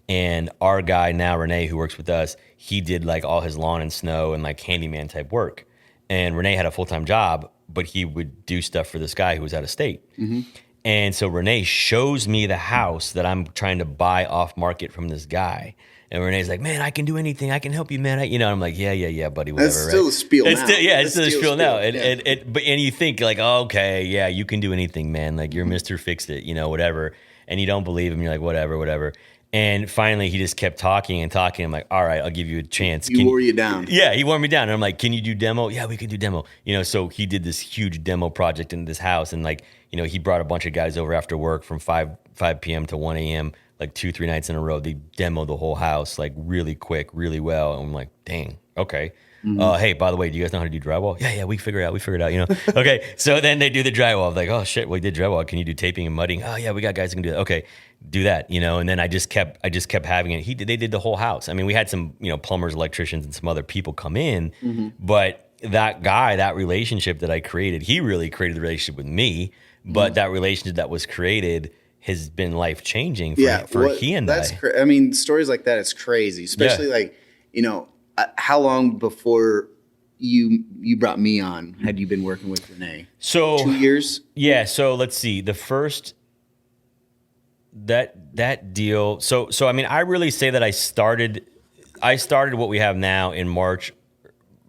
And our guy now, Renee, who works with us, he did like all his lawn and snow and like handyman type work. And Renee had a full-time job, but he would do stuff for this guy who was out of state. Mm-hmm. And so Renee shows me the house that I'm trying to buy off market from this guy. And Renee's like, man, I can do anything. I can help you, man. I'm like, yeah, buddy, whatever. That's still a spiel now. It's still a spiel now. And you think like, oh, okay, yeah, you can do anything, man. Like you're Mr. Fix It, whatever. And you don't believe him. You're like, whatever. And finally, he just kept talking. I'm like, all right, I'll give you a chance. He wore you down. Yeah, he wore me down. And I'm like, can you do demo? Yeah, we can do demo. So he did this huge demo project in this house. And he brought a bunch of guys over after work from 5 p.m. to 1 a.m., like 2-3 nights in a row. They demoed the whole house like really quick, really well. And I'm like, dang, okay. Hey, by the way, do you guys know how to do drywall? Yeah, we figured it out, you know? Okay, so then they do the drywall. I'm like, oh shit, we did drywall. Can you do taping and mudding? Oh yeah, we got guys who can do that. Okay, do that, you know? And then I just kept having it. They did the whole house. I mean, we had some, you know, plumbers, electricians, and some other people come in, but that relationship that I created, he really created the relationship with me, but that relationship that was created has been life-changing for he and I. I mean, stories like that, it's crazy, especially like, you know, how long before you brought me on had you been working with Renee? So 2 years? Yeah. So let's see. The first that deal. So I mean, I really say that I started what we have now in March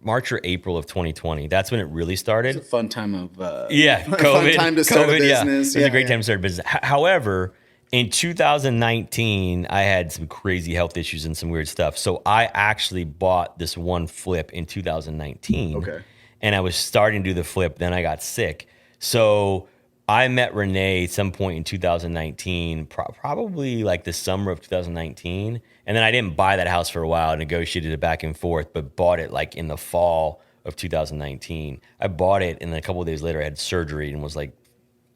or April of 2020. That's when it really started. It's a fun time of COVID. Fun time to start a business. It was a great time to start a business. However, in 2019, I had some crazy health issues and some weird stuff. So I actually bought this one flip in 2019. Okay. And I was starting to do the flip. Then I got sick. So I met Renee at some point in 2019, probably like the summer of 2019. And then I didn't buy that house for a while. I negotiated it back and forth, but bought it like in the fall of 2019. I bought it, and then a couple of days later, I had surgery and was like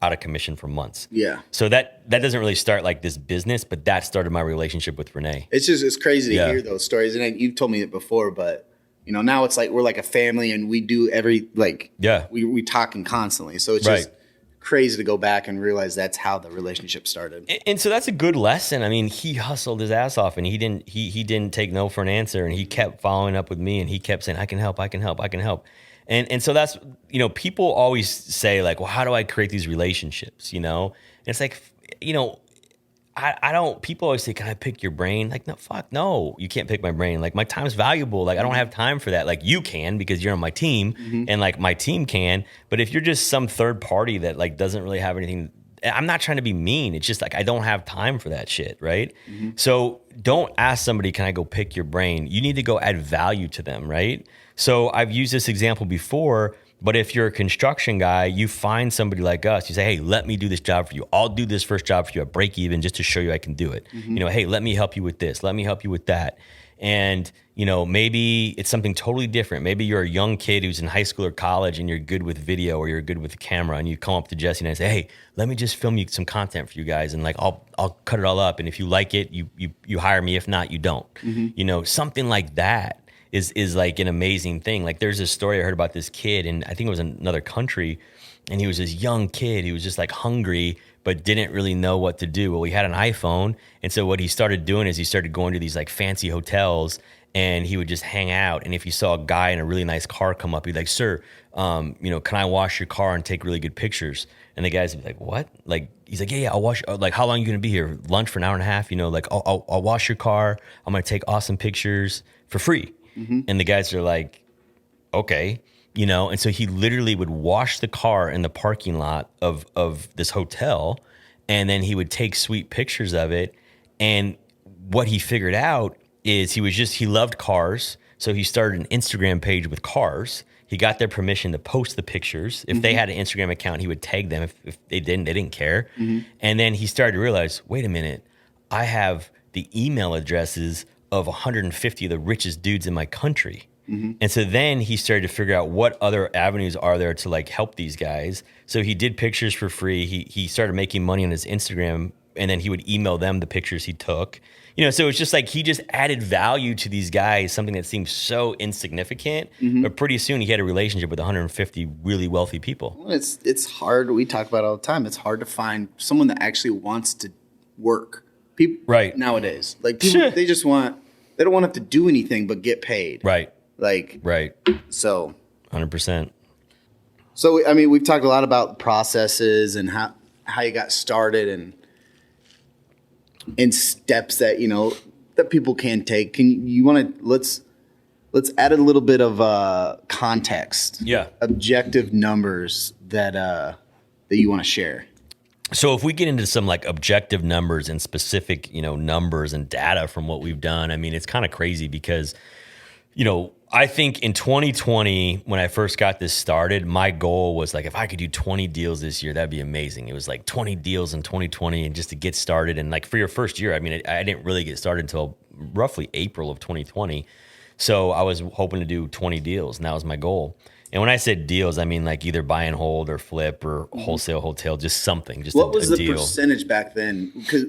out of commission for months. Yeah. So that doesn't really start like this business, but that started my relationship with Renee. It's crazy to hear those stories. And you've told me it before, but you know, now it's like we're like a family and we do we talking constantly. So it's just crazy to go back and realize that's how the relationship started. And so that's a good lesson. I mean, he hustled his ass off and he didn't take no for an answer, and he kept following up with me, and he kept saying, I can help. And so that's, you know, people always say like, well, how do I create these relationships? You know, and it's like, you know, I don't, people always say, can I pick your brain? Like, no, fuck, no, you can't pick my brain. Like, my time's valuable. Like, I don't have time for that. Like, you can, because you're on my team, and like my team can. But if you're just some third party that like doesn't really have anything, I'm not trying to be mean. It's just like, I don't have time for that shit. Right. So don't ask somebody, can I go pick your brain? You need to go add value to them. Right. So I've used this example before, but if you're a construction guy, you find somebody like us, you say, hey, let me do this job for you. I'll do this first job for you at break even just to show you I can do it. You know, hey, let me help you with this. Let me help you with that. And, you know, maybe it's something totally different. Maybe you're a young kid who's in high school or college and you're good with video or you're good with the camera, and you come up to Jesse and I say, hey, let me just film you some content for you guys, and like I'll cut it all up. And if you like it, you hire me. If not, you don't. You know, something like that is like an amazing thing. Like, there's this story I heard about this kid, and I think it was in another country, and he was this young kid. He was just like hungry, but didn't really know what to do. Well, he had an iPhone, and so what he started doing is he started going to these like fancy hotels, and he would just hang out. And if he saw a guy in a really nice car come up, he'd be like, sir, you know, can I wash your car and take really good pictures? And the guys would be like, what? Like, he's like, yeah, I'll wash. Like, how long are you gonna be here? Lunch for an hour and a half? You know, like, I'll wash your car. I'm gonna take awesome pictures for free. And the guys are like, okay, you know. And so he literally would wash the car in the parking lot of this hotel, and then he would take sweet pictures of it. And what he figured out is he loved cars. So he started an Instagram page with cars. He got their permission to post the pictures. If they had an Instagram account, he would tag them. If they didn't care. And then he started to realize, wait a minute, I have the email addresses of 150 of the richest dudes in my country. And so then he started to figure out what other avenues are there to like help these guys. So he did pictures for free. He started making money on his Instagram, and then he would email them the pictures he took. You know, so it's just like he just added value to these guys, something that seems so insignificant, but pretty soon he had a relationship with 150 really wealthy people. Well, it's hard. We talk about it all the time. It's hard to find someone that actually wants to work. People nowadays, like people, they don't want to have to do anything but get paid. So 100%. So I mean, we've talked a lot about processes and how you got started and steps that, you know, that people can take. Let's add a little bit of context. Yeah. Objective numbers that you want to share. So if we get into some like objective numbers and specific, you know, numbers and data from what we've done, I mean, it's kind of crazy because, you know, I think in 2020, when I first got this started, my goal was like, if I could do 20 deals this year, that'd be amazing. It was like 20 deals in 2020 and just to get started. And like for your first year, I mean, I didn't really get started until roughly April of 2020. So I was hoping to do 20 deals, and that was my goal. And when I said deals, I mean like either buy and hold or flip or wholesale hotel, just something, just what was a the deal. Percentage back then? Because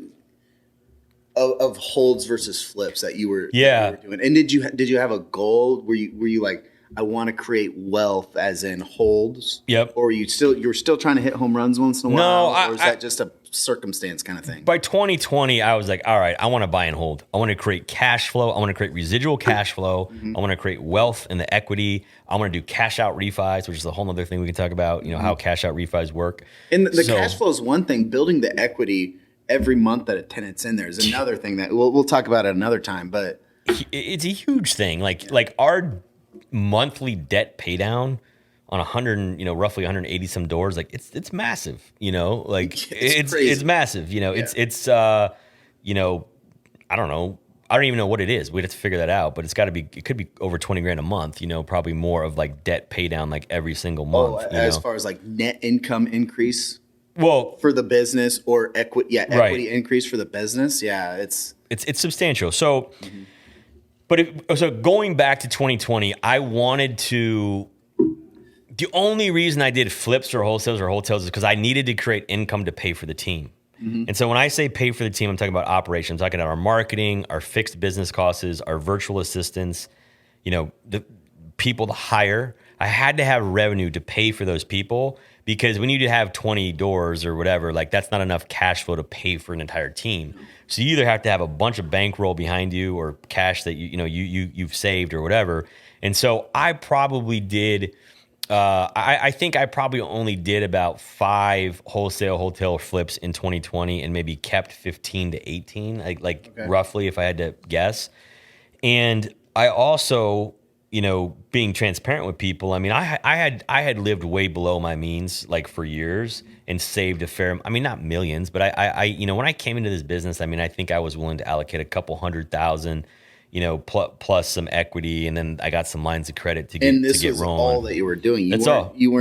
of holds versus flips that you were doing. And did you have a goal? Were you like, I want to create wealth as in holds? Yep. Or you were still trying to hit home runs once in a while? No, or is that just a circumstance kind of thing? By 2020, I was like, all right, I want to buy and hold. I want to create cash flow. I want to create residual cash flow. I want to create wealth in the equity. I want to do cash out refis, which is a whole other thing we can talk about, how cash out refis work. And the cash flow is one thing. Building the equity every month that a tenant's in there is another thing that we'll talk about at another time. But it's a huge thing. Like our monthly debt pay down on 100, roughly 180 some doors, like it's massive, like it's massive, it's I don't know. I don't even know what it is. We'd have to figure that out, but it could be over 20 grand a month, probably more of like debt pay down like every single month. As far as like net income increase? Well, for the business or equity increase for the business. Yeah. It's substantial. So, so going back to 2020, I wanted to, the only reason I did flips or hotels is because I needed to create income to pay for the team. And so when I say pay for the team, I'm talking about operations. I'm talking about our marketing, our fixed business costs, our virtual assistants, the people to hire. I had to have revenue to pay for those people, because when you have 20 doors or whatever, like that's not enough cash flow to pay for an entire team. So you either have to have a bunch of bankroll behind you or cash that you've saved or whatever. And so I probably did. I think I probably only did about 5 wholesale hotel flips in 2020, and maybe kept 15 to 18, roughly, if I had to guess. And I also, being transparent with people, I mean, I had lived way below my means like for years and saved a fair, I mean, not millions, but I when I came into this business, I mean, I think I was willing to allocate a couple $100,000, plus some equity, and then I got some lines of credit to get rolling. And this was all that you were doing. That's all. You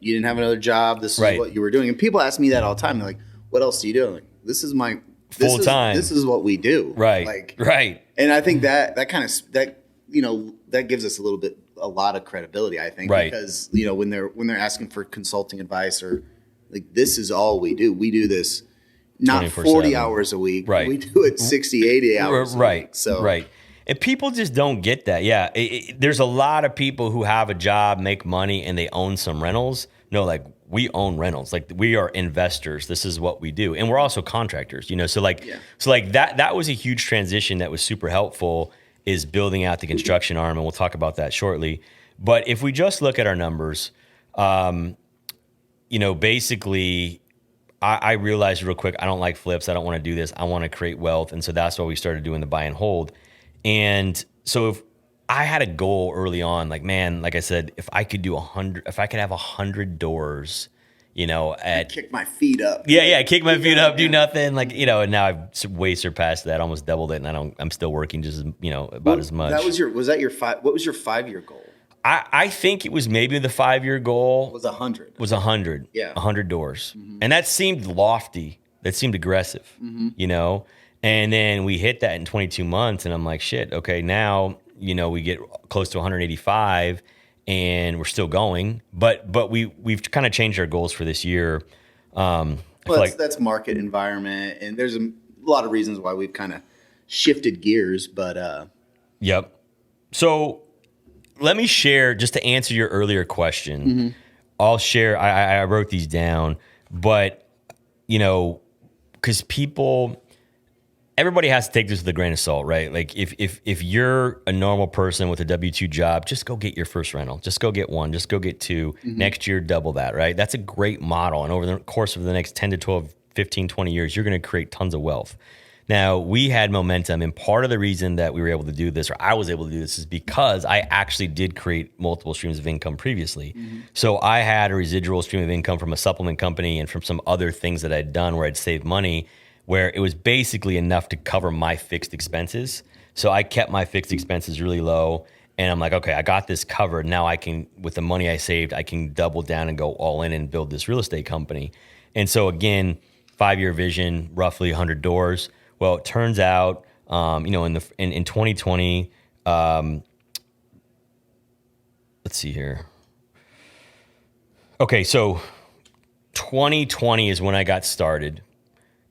didn't have another job. This is what you were doing. And people ask me that all the time. They're like, "What else do you do?" I'm like, this is my full time. This is what we do. Right. Right. And I think that gives us a lot of credibility. I think, because when they're asking for consulting advice, or like, this is all we do. We do this not 40 hours a week. Right. We do it 60, 80 hours. Right. A week. So right. And people just don't get that. Yeah. There's a lot of people who have a job, make money, and they own some rentals. No, like, we own rentals. Like, we are investors. This is what we do. And we're also contractors, so that was a huge transition that was super helpful, is building out the construction arm. And we'll talk about that shortly. But if we just look at our numbers, basically, I realized real quick, I don't like flips. I don't want to do this. I want to create wealth. And so that's why we started doing the buy and hold. And so if I had a goal early on, like, man, like I said, if I could have 100 doors, kick my feet up. Yeah. Kick my feet up, do nothing. And now I've way surpassed that, almost doubled it. And I'm still working just, about as much. What was your 5-year goal? I think it was maybe the 5-year goal was 100. Yeah. 100 doors. Mm-hmm. And that seemed lofty. That seemed aggressive, And then we hit that in 22 months, and I'm like, shit, okay, now, we get close to 185, and we're still going. But we've kind of changed our goals for this year. That's market environment, and there's a lot of reasons why we've kind of shifted gears, but... Yep. So let me share, just to answer your earlier question, I'll share, I wrote these down, but, because everybody has to take this with a grain of salt, right? Like, if you're a normal person with a W-2 job, just go get your first rental. Just go get one. Just go get two. Next year, double that, right? That's a great model. And over the course of the next 10 to 12, 15, 20 years, you're going to create tons of wealth. Now, we had momentum, and part of the reason that we were able to do this, or I was able to do this, is because I actually did create multiple streams of income previously. So I had a residual stream of income from a supplement company and from some other things that I'd done where I'd saved money, where it was basically enough to cover my fixed expenses. So I kept my fixed expenses really low, And I'm like, okay, I got this covered. Now I can, with the money I saved, I can double down and go all in and build this real estate company. And so again, 5-year vision, roughly 100 doors. Well, it turns out, in 2020, let's see here. Okay, so 2020 is when I got started.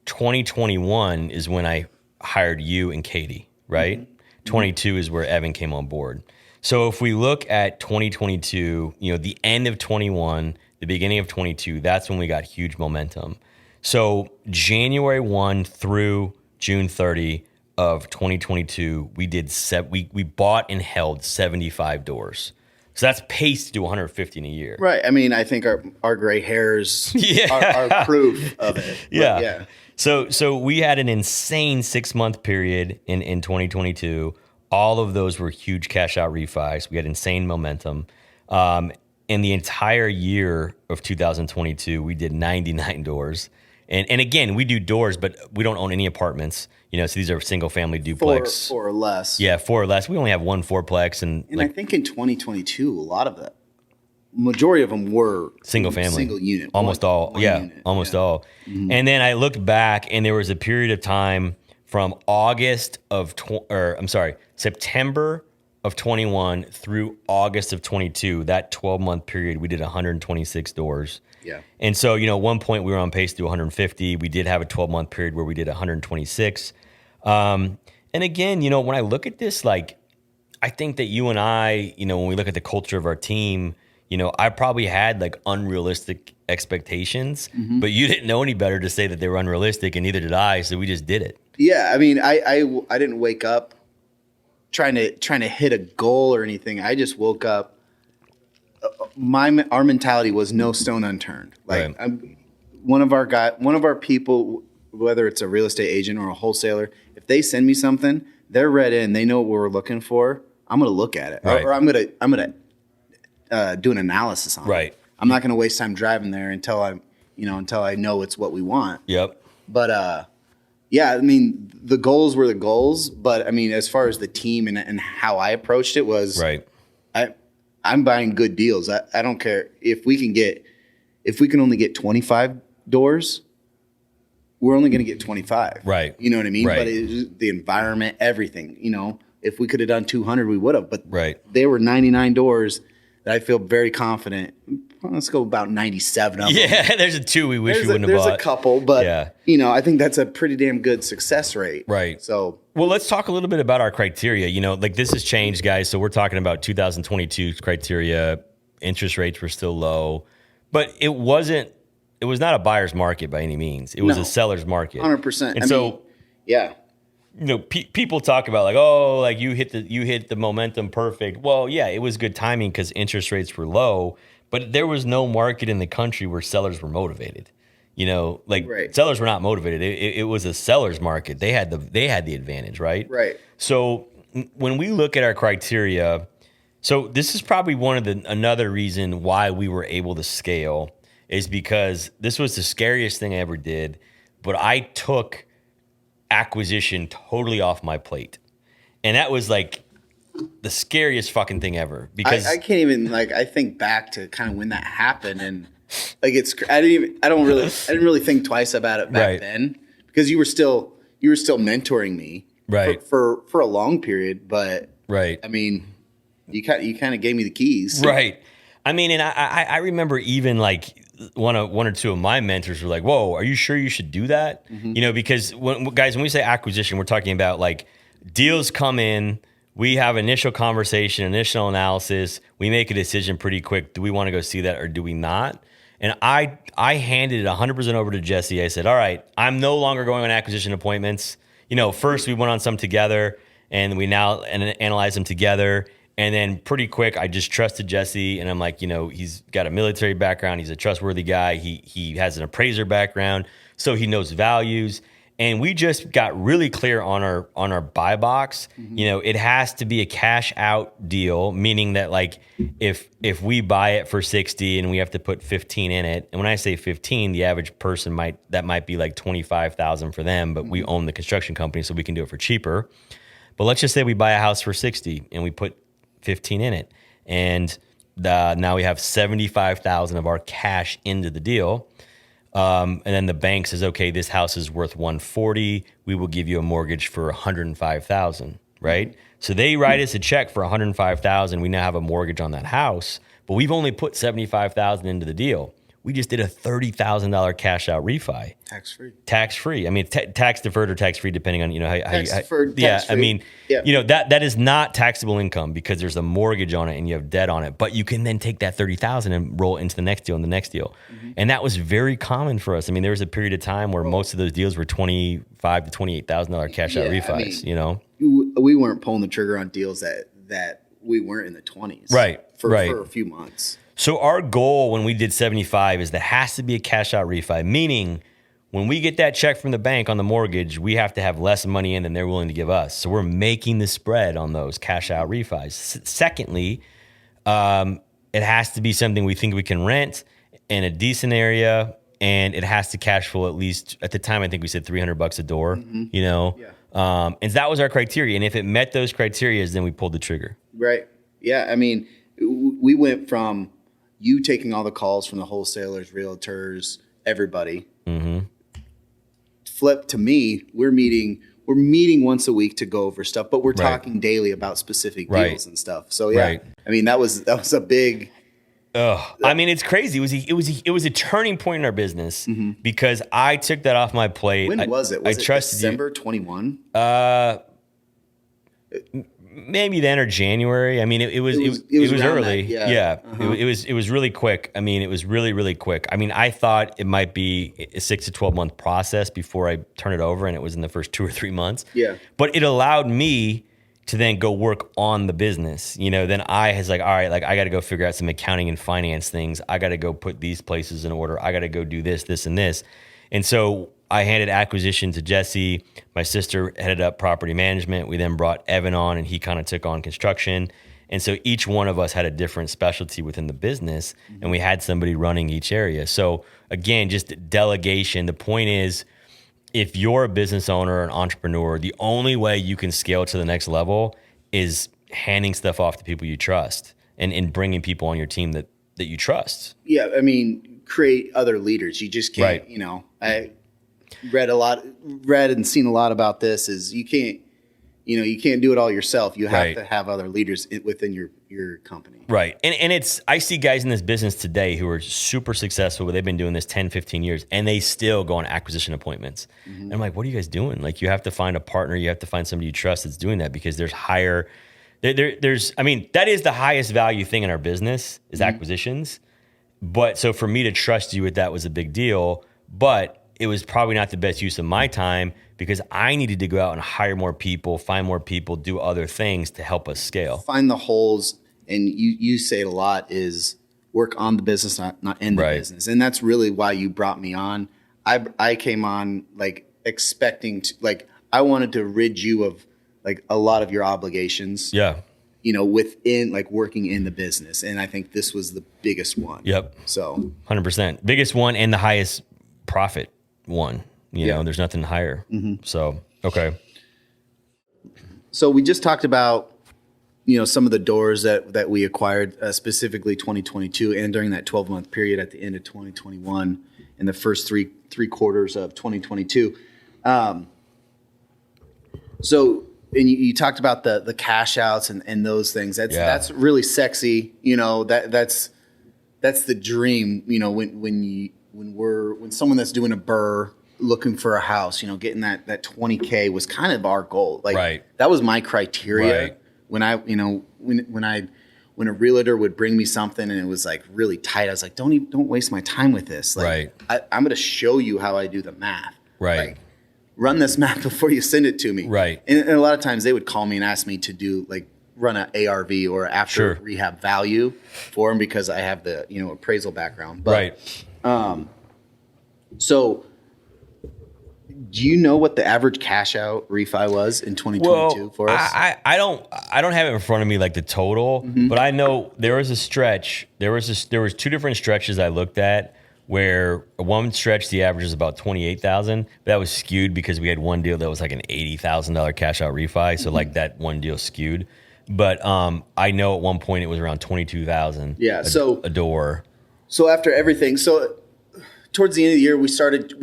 2021 is when I hired you and Katie, right? Mm-hmm. 22 is where Evan came on board. So if we look at 2022, the end of 21, the beginning of 22, that's when we got huge momentum. So January 1 through June 30 of 2022, we bought and held 75 doors. So that's paced to do 150 in a year. Right. I mean, I think our gray hairs are proof of it. Yeah. So we had an insane 6-month period in 2022. All of those were huge cash out refis. We had insane momentum. In the entire year of 2022, we did 99 doors. And again, we do doors, but we don't own any apartments. So these are single family duplex. Four or less. Yeah, 4 or less. We only have 1 fourplex. And I think in 2022, a lot of the majority of them were single family. Single unit. Almost all. All. Mm-hmm. And then I looked back and there was a period of time from September of 21 through August of 22, that 12-month period, we did 126 doors. Yeah. And so, at one point we were on pace to do 150. We did have a 12-month period where we did 126. And again, when I look at this, like, I think that you and I, when we look at the culture of our team, I probably had like unrealistic expectations, mm-hmm. but you didn't know any better to say that they were unrealistic, and neither did I. So we just did it. Yeah. I mean, I didn't wake up trying to hit a goal or anything. I just woke up. Our mentality was no stone unturned. Like, right. One of our people, whether it's a real estate agent or a wholesaler, if they send me something, they're read in, they know what we're looking for. I'm going to look at it, right. or I'm going to do an analysis on it. I'm not going to waste time driving there until I know it's what we want. Yep. But yeah, I mean, the goals were the goals, but I mean, as far as the team and how I approached it was right. I'm buying good deals. I don't care if we can only get 25 doors, we're only going to get 25. Right. You know what I mean? Right. But the environment, everything, if we could have done 200, we would have, but right. They were 99 doors that I feel very confident. Let's go about 97 of them. Yeah, there's a 2 we wish we wouldn't have bought. There's a couple, but I think that's a pretty damn good success rate. Right. So, well, let's talk a little bit about our criteria. Like this has changed, guys. So we're talking about 2022 criteria. Interest rates were still low, but it was not a buyer's market by any means. It was a seller's market. 100%. And yeah. People talk about like, oh, like you hit the momentum perfect. Well, yeah, it was good timing because interest rates were low, but there was no market in the country where sellers were motivated. Right. Sellers were not motivated. It was a seller's market. They had the advantage, right? Right. So when we look at our criteria, so this is probably another reason why we were able to scale is because this was the scariest thing I ever did, but I took acquisition totally off my plate. And that was like the scariest fucking thing ever because I can't even I think back to kind of when that happened and I didn't really think twice about it back then because you were still mentoring me for a long period, but I mean you kind of gave me the keys. Right. I mean, and I remember even like one or two of my mentors were like, whoa, are you sure you should do that? Mm-hmm. Because when we say acquisition, we're talking about like deals come in, we have initial conversation, initial analysis, we make a decision pretty quick. Do we want to go see that or do we not? And I handed it 100% over to Jesse. I said, all right, I'm no longer going on acquisition appointments. First we went on some together and we now analyze them together. And then pretty quick, I just trusted Jesse, and I'm like, he's got a military background. He's a trustworthy guy. He has an appraiser background, so he knows values. And we just got really clear on our buy box. Mm-hmm. It has to be a cash out deal, meaning that like if we buy it for 60 and we have to put 15 in it, and when I say 15, the average person might be like 25,000 for them, but mm-hmm. we own the construction company, so we can do it for cheaper. But let's just say we buy a house for 60 and we put 15 in it. And now we have 75,000 of our cash into the deal. And then the bank says, okay, this house is worth 140. We will give you a mortgage for 105,000, right? So they write us a check for 105,000. We now have a mortgage on that house, but we've only put 75,000 into the deal. We just did a $30,000 cash out refi. Tax free. I mean, tax deferred or tax free, depending on, how tax deferred, yeah. Tax free. I mean, that is not taxable income because there's a mortgage on it and you have debt on it. But you can then take that 30,000 and roll it into the next deal and the next deal. Mm-hmm. And that was very common for us. I mean, there was a period of time where most of those deals were $25,000 to $28,000 cash out refis. I mean, we weren't pulling the trigger on deals that we weren't in the 20s, for a few months. So our goal when we did 75 is there has to be a cash out refi, meaning when we get that check from the bank on the mortgage, we have to have less money in than they're willing to give us. So we're making the spread on those cash out refis. Secondly, it has to be something we think we can rent in a decent area, and it has to cash flow at least, at the time I think we said $300 a door, and that was our criteria. And if it met those criteria, then we pulled the trigger. Right. Yeah. I mean, we went from you taking all the calls from the wholesalers, realtors, everybody. Mm-hmm. Flip to me, we're meeting once a week to go over stuff, but we're talking daily about specific deals and stuff. So I mean, that was a big. I mean, it's crazy. It was a turning point in our business because I took that off my plate. When was it? Was I it trusted December 21? Maybe then or January. I mean, it was early. Uh-huh. It was really quick. I mean, it was really, really quick. I mean, I thought it might be a 6 to 12 month process before I turn it over, and it was in the first 2 or 3 months. Yeah. But it allowed me to then go work on the business. Then I was like, all right, like I got to go figure out some accounting and finance things. I got to go put these places in order. I got to go do this, this, and this. And so I handed acquisition to Jesse. My sister headed up property management. We then brought Evan on, and he kind of took on construction. And so each one of us had a different specialty within the business, and we had somebody running each area. So again, just delegation. The point is, if you're a business owner or an entrepreneur, the only way you can scale to the next level is handing stuff off to people you trust and bringing people on your team that you trust. Yeah, I mean, create other leaders. You just can't, I read and seen a lot about this is you can't do it all yourself. You have to have other leaders within your company. Right. And I see guys in this business today who are super successful, but they've been doing this 10, 15 years, and they still go on acquisition appointments. Mm-hmm. And I'm like, what are you guys doing? Like, you have to find a partner. You have to find somebody you trust that's doing that, because there's I mean, that is the highest value thing in our business is acquisitions. But so for me to trust you with that was a big deal, but it was probably not the best use of my time because I needed to go out and hire more people, find more people, do other things to help us scale. Find the holes, and you say it a lot, is work on the business, not in the business. And that's really why you brought me on. I came on like expecting to, like, I wanted to rid you of like a lot of your obligations. Yeah. Within like working in the business. And I think this was the biggest one. Yep. So 100%. Biggest one and the highest profit one. You know, there's nothing higher. Mm-hmm. So, okay. So we just talked about, some of the doors that we acquired, specifically 2022, and during that 12-month period at the end of 2021 and the first three quarters of 2022. So, and you talked about the cash outs and those things. That's really sexy. That's the dream. When someone that's doing a burr looking for a house, getting that 20K was kind of our goal. Like that was my criteria when when a realtor would bring me something and it was like really tight. I was like, don't waste my time with this. Like, I'm going to show you how I do the math. Like, run this math before you send it to me. And a lot of times they would call me and ask me to do like run an ARV or after rehab value for them because I have the appraisal background. But, so do you know what the average cash out refi was in 2022 for us? I don't have it in front of me like the total, but I know there was a stretch. There was 2 different stretches I looked at where one stretch the average was about 28,000. That was skewed because we had one deal that was like an $80,000 cash out refi, so like that one deal skewed. But I know at one point it was around 22,000. Yeah. A door. So after everything, towards the end of the year, we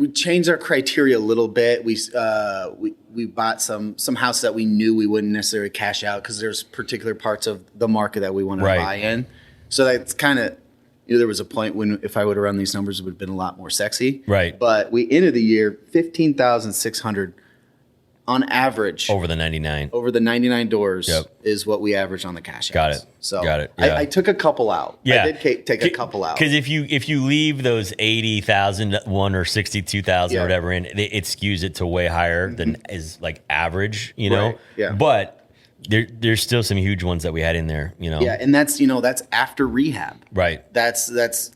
changed our criteria a little bit. We bought some houses that we knew we wouldn't necessarily cash out because there's particular parts of the market that we wanted to buy in. So that's kind of, there was a point when if I would have run these numbers, it would have been a lot more sexy. Right. But we ended the year 15,600 on average. Over the 99. Over the 99 doors is what we average on the cash outs. Got it. So got it. Yeah. I took a couple out. Yeah. I did take a couple out. Because if you leave those 80,000 one or 62,000 or whatever in, it skews it to way higher than is like average, know? Right. Yeah. But there's still some huge ones that we had in there, Yeah, and that's after rehab. Right. That's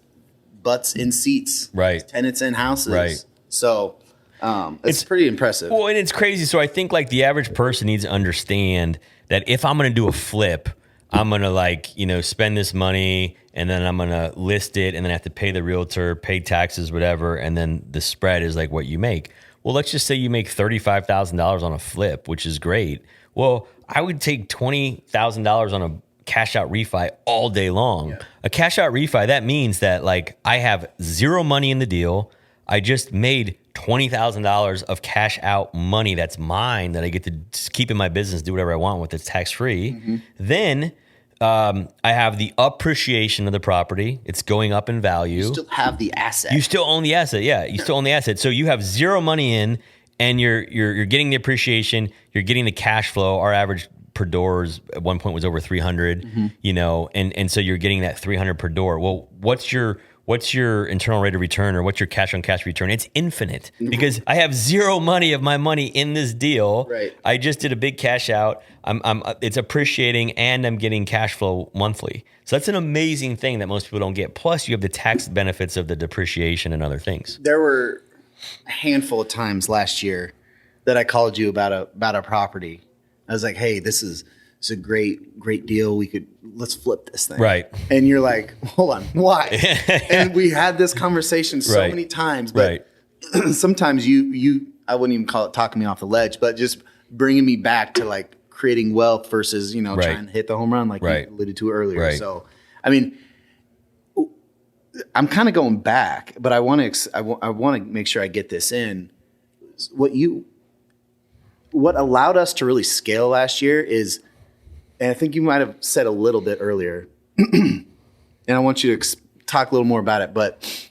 butts in seats. Right. Tenants in houses. Right. So it's pretty impressive. Well, and it's crazy. So I think like the average person needs to understand that if I'm going to do a flip, I'm going to spend this money and then I'm going to list it and then I have to pay the realtor, pay taxes, whatever. And then the spread is like what you make. Well, let's just say you make $35,000 on a flip, which is great. Well, I would take $20,000 on a cash out refi all day long. Yeah. A cash out refi, that means that like I have zero money in the deal. I just made $20,000 of cash out money that's mine that I get to keep in my business, do whatever I want with. It's tax free. Mm-hmm. Then I have the appreciation of the property. It's going up in value. You still have the asset. You still own the asset. Yeah, you still own the asset. So you have zero money in, and you're getting the appreciation. You're getting the cash flow. Our average per door at one point was over 300. Mm-hmm. And so you're getting that 300 per door. Well, what's your internal rate of return or what's your cash on cash return? It's infinite because I have zero money of my money in this deal. Right. I just did a big cash out. It's appreciating and I'm getting cash flow monthly. So that's an amazing thing that most people don't get. Plus you have the tax benefits of the depreciation and other things. There were a handful of times last year that I called you about a property. I was like, hey, this is a great deal. Let's flip this thing. Right. And you're like, hold on, why? And we had this conversation so many times, but sometimes I wouldn't even call it talking me off the ledge, but just bringing me back to like creating wealth versus, trying to hit the home run like you alluded to earlier. Right. So, I mean, I'm kind of going back, but I want to make sure I get this in. What allowed us to really scale last year is, and I think you might have said a little bit earlier, and I want you to talk a little more about it, but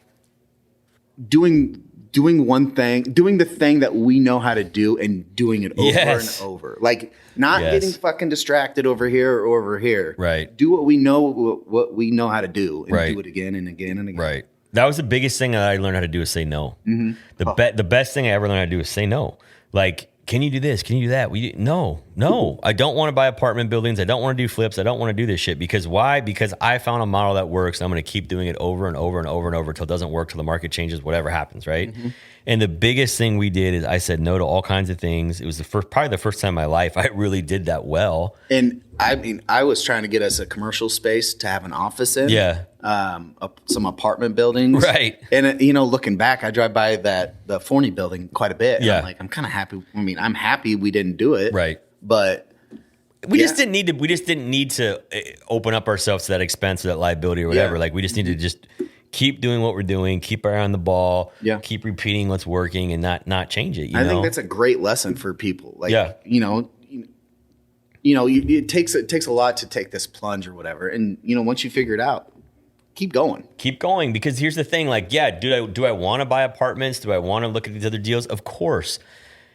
doing the thing that we know how to do and doing it over and over. Like not getting fucking distracted over here or over here. Right. Do what we know how to do and do it again and again and again. Right. That was the biggest thing that I learned how to do is say no. Mm-hmm. The best thing I ever learned how to do is say no. Like, can you do this? Can you do that? No. I don't want to buy apartment buildings. I don't want to do flips. I don't want to do this shit. Because why? Because I found a model that works. And I'm going to keep doing it over and over and over and over until it doesn't work, till the market changes, whatever happens, right? Mm-hmm. And the biggest thing we did is I said no to all kinds of things. It was probably the first time in my life I really did that well. And I mean, I was trying to get us a commercial space to have an office in. Yeah. Some apartment buildings. Right. And, looking back, I drive by the Forney building quite a bit. Yeah. I'm kind of happy. I mean, I'm happy we didn't do it. Right. But we just didn't need to open up ourselves to that expense or that liability or whatever. Yeah. Like we just need to just keep doing what we're doing, keep our eye on the ball, keep repeating what's working and not change it. I think that's a great lesson for people. Like, it takes a lot to take this plunge or whatever. And, once you figure it out, keep going. Keep going. Because here's the thing, like, do I want to buy apartments? Do I want to look at these other deals? Of course.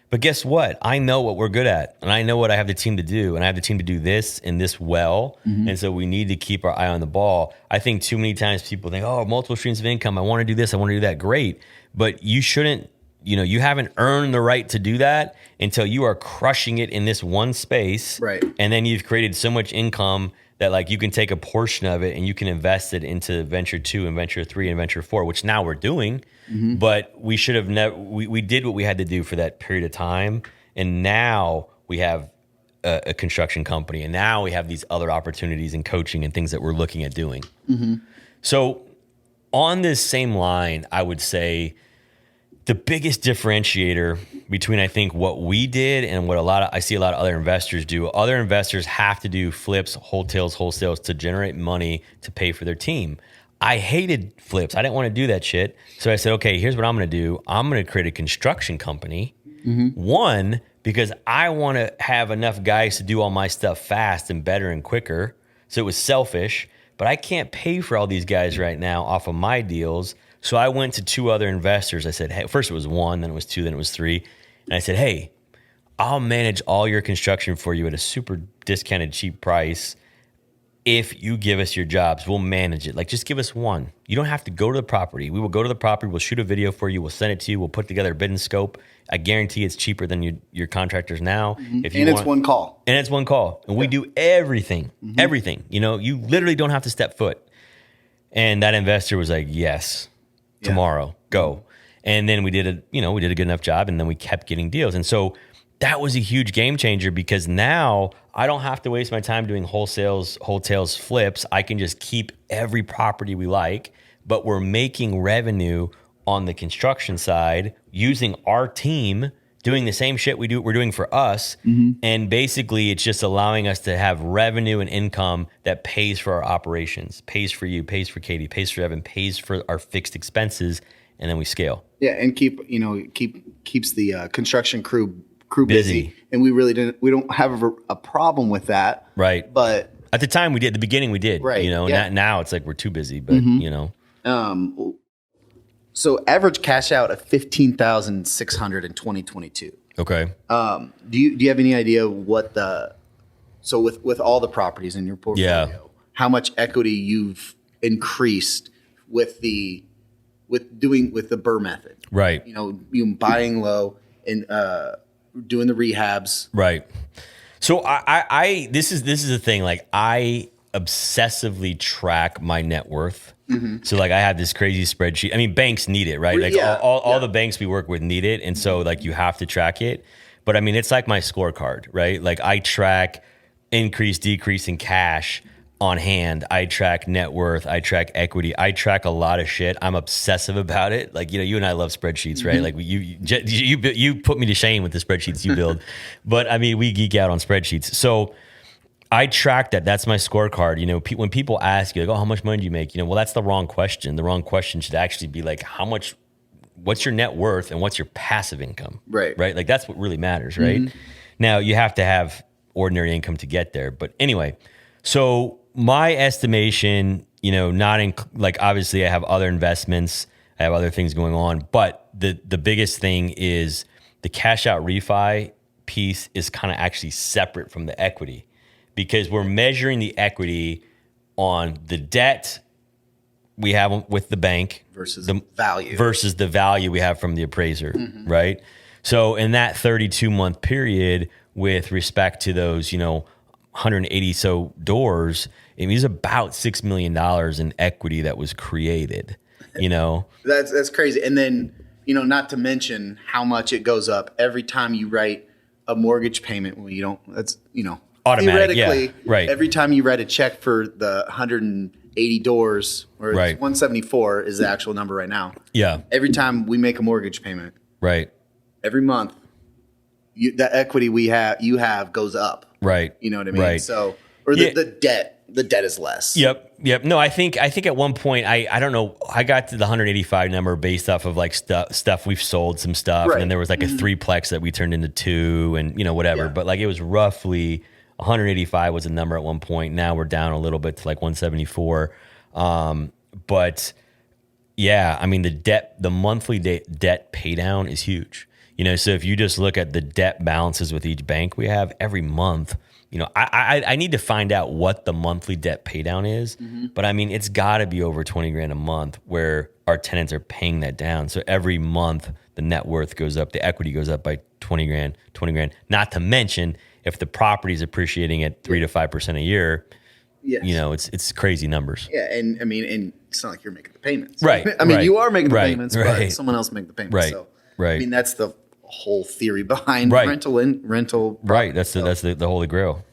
But guess what? I know what we're good at, and I know what I have the team to do, and I have the team to do this and this well, and so we need to keep our eye on the ball. I think too many times people think, oh, multiple streams of income, I want to do this, I want to do that. Great. But you shouldn't, you haven't earned the right to do that until you are crushing it in this one space. Right. And then you've created so much income that like you can take a portion of it and you can invest it into venture 2 and venture 3 and venture 4, which now we're doing. Mm-hmm. But we should have never. We did what we had to do for that period of time, and now we have a construction company, and now we have these other opportunities in coaching and things that we're looking at doing. Mm-hmm. So, on this same line, I would say The biggest differentiator between, I think, what we did and what I see a lot of other investors do. Other investors have to do flips, wholesales to generate money to pay for their team. I hated flips. I didn't want to do that shit. So I said, okay, here's what I'm going to do. I'm going to create a construction company. One, because I want to have enough guys to do all my stuff fast and better and quicker. So it was selfish, but I can't pay for all these guys right now off of my deals. So I went to 2 other investors. I said, hey, first it was 1, then it was 2, then it was 3. And I said, hey, I'll manage all your construction for you at a super discounted cheap price. If you give us your jobs, we'll manage it. Like, just give us one. You don't have to go to the property. We will go to the property. We'll shoot a video for you. We'll send it to you. We'll put together a bidding scope. I guarantee it's cheaper than your contractors now. If you it's one call. And it's one call. And we do everything. Everything. You know, you literally don't have to step foot. And that investor was like, yes, tomorrow, go. And then we did a good enough job, and then we kept getting deals. And so that was a huge game changer, because now I don't have to waste my time doing wholesales, flips. I can just keep every property we like, but we're making revenue on the construction side using our team, doing the same shit we're doing for us. And basically it's just allowing us to have revenue and income that pays for our operations, pays for you, pays for Katie, pays for Evan, pays for our fixed expenses, and then we scale. Yeah, and keeps the construction crew busy. And we don't have a problem with that. Right. But at the time we did, at the beginning we did. Right. You know, now it's like we're too busy, but you know. So average cash out of $15,600 in 2022. Okay. Do you have any idea what with all the properties in your portfolio, how much equity you've increased with the Burr method? Right. You know, you buying low and doing the rehabs. Right. So I this is the thing. Like, I obsessively track my net worth. So like I have this crazy spreadsheet. I mean, banks need it, right? Like all the banks we work with need it. And so like you have to track it. But I mean, it's like my scorecard, right? Like I track increase, decrease in cash on hand. I track net worth. I track equity. I track a lot of shit. I'm obsessive about it. Like, you know, you and I love spreadsheets, right? Like you put me to shame with the spreadsheets you build. But I mean, we geek out on spreadsheets. So I track that. That's my scorecard. You know, when people ask you, like, oh, how much money do you make? You know, well, that's the wrong question. The wrong question should actually be like, what's your net worth and what's your passive income? Right. Right. Like, that's what really matters, right? Now, you have to have ordinary income to get there. But anyway, so my estimation, you know, obviously I have other investments, I have other things going on, but the biggest thing is the cash out refi piece is kind of actually separate from the equity, because we're measuring the equity on the debt we have with the bank versus the value we have from the appraiser, right? So in that 32-month period, with respect to those, you know, 180 so doors, it was about $6 million in equity that was created, you know. That's crazy. And then, you know, not to mention how much it goes up every time you write a mortgage payment. Well, you don't, that's, you know, automatic, theoretically, right. Every time you write a check for the 180 doors, or right. 174 is the actual number right now. Yeah. Every time we make a mortgage payment, right, every month, the equity you have goes up. Right. You know what I mean? Right. So, or the debt is less. Yep. No, I think at one point, I don't know, I got to the 185 number based off of like stuff we've sold some stuff. Right. And then there was like a 3-plex that we turned into 2 and, you know, whatever. But like it was roughly 185 was a number at one point. Now we're down a little bit to like 174. But yeah, I mean, the monthly debt pay down is huge. You know, so if you just look at the debt balances with each bank we have every month, you know, I need to find out what the monthly debt pay down is, but I mean, it's got to be over 20 grand a month where our tenants are paying that down. So every month the net worth goes up, the equity goes up by 20 grand, not to mention if the property is appreciating at 3 to 5% a year, yes. You know, it's crazy numbers. Yeah. And I mean, and it's not like you're making the payments. Right. I mean, right, you are making the right, payments, right. but someone else make the payments. Right. So, right. I mean, that's the whole theory behind right. rental. Right. That's the holy grail.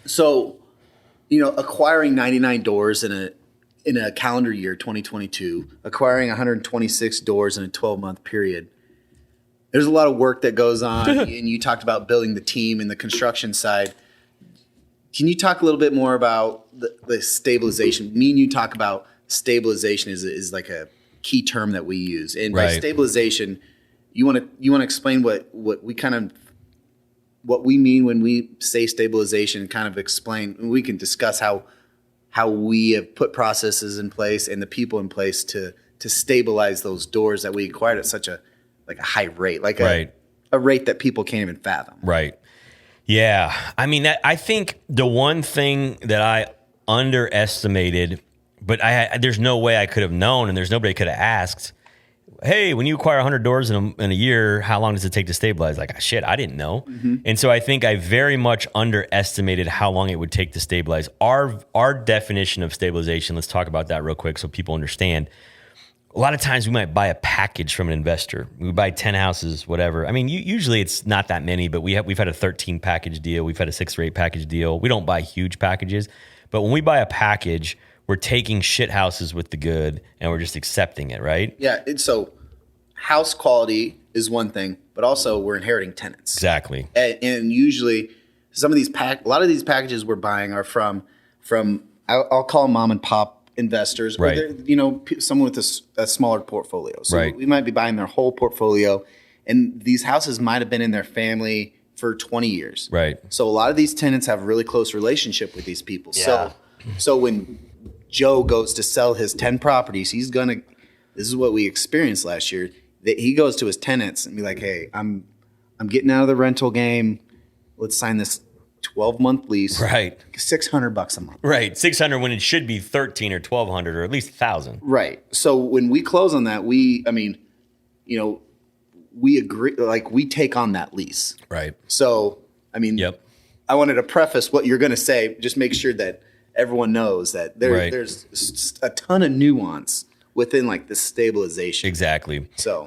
So, you know, acquiring 99 doors in in a calendar year, 2022, acquiring 126 doors in a 12-month period. There's a lot of work that goes on, and you talked about building the team and the construction side. Can you talk a little bit more about the stabilization? Me and you talk about stabilization is like a key term that we use, and by stabilization, you want to explain what we mean when we say stabilization, and kind of explain. And we can discuss how we have put processes in place and the people in place to stabilize those doors that we acquired at such a high rate, a rate that people can't even fathom. Right. Yeah. I mean, I think the one thing that I underestimated, but there's no way I could have known, and there's nobody could have asked, hey, when you acquire 100 doors in a year, how long does it take to stabilize? Like, shit, I didn't know. Mm-hmm. And so I think I very much underestimated how long it would take to stabilize. Our definition of stabilization, let's talk about that real quick so people understand. A lot of times we might buy a package from an investor. We buy 10 houses, whatever. I mean, usually it's not that many, but we've had a 13 package deal. We've had a 6 or 8 package deal. We don't buy huge packages, but when we buy a package, we're taking shit houses with the good and we're just accepting it, right? Yeah. So house quality is one thing, but also we're inheriting tenants. Exactly. And usually some of these a lot of these packages we're buying are from I'll call them mom and pop investors, right? Or someone with a smaller portfolio. So right. we might be buying their whole portfolio, and these houses might have been in their family for 20 years. Right. So a lot of these tenants have a really close relationship with these people. Yeah. So when Joe goes to sell his 10 properties, this is what we experienced last year, that he goes to his tenants and be like, hey, I'm getting out of the rental game. Let's sign this 12-month lease. Right. $600 a month. Right. 600 when it should be 13 or 1,200 or at least 1,000. Right. So when we close on that, we agree, we take on that lease. Right. So, yep. I wanted to preface what you're going to say, just make sure that everyone knows that there's a ton of nuance within the stabilization. Exactly. So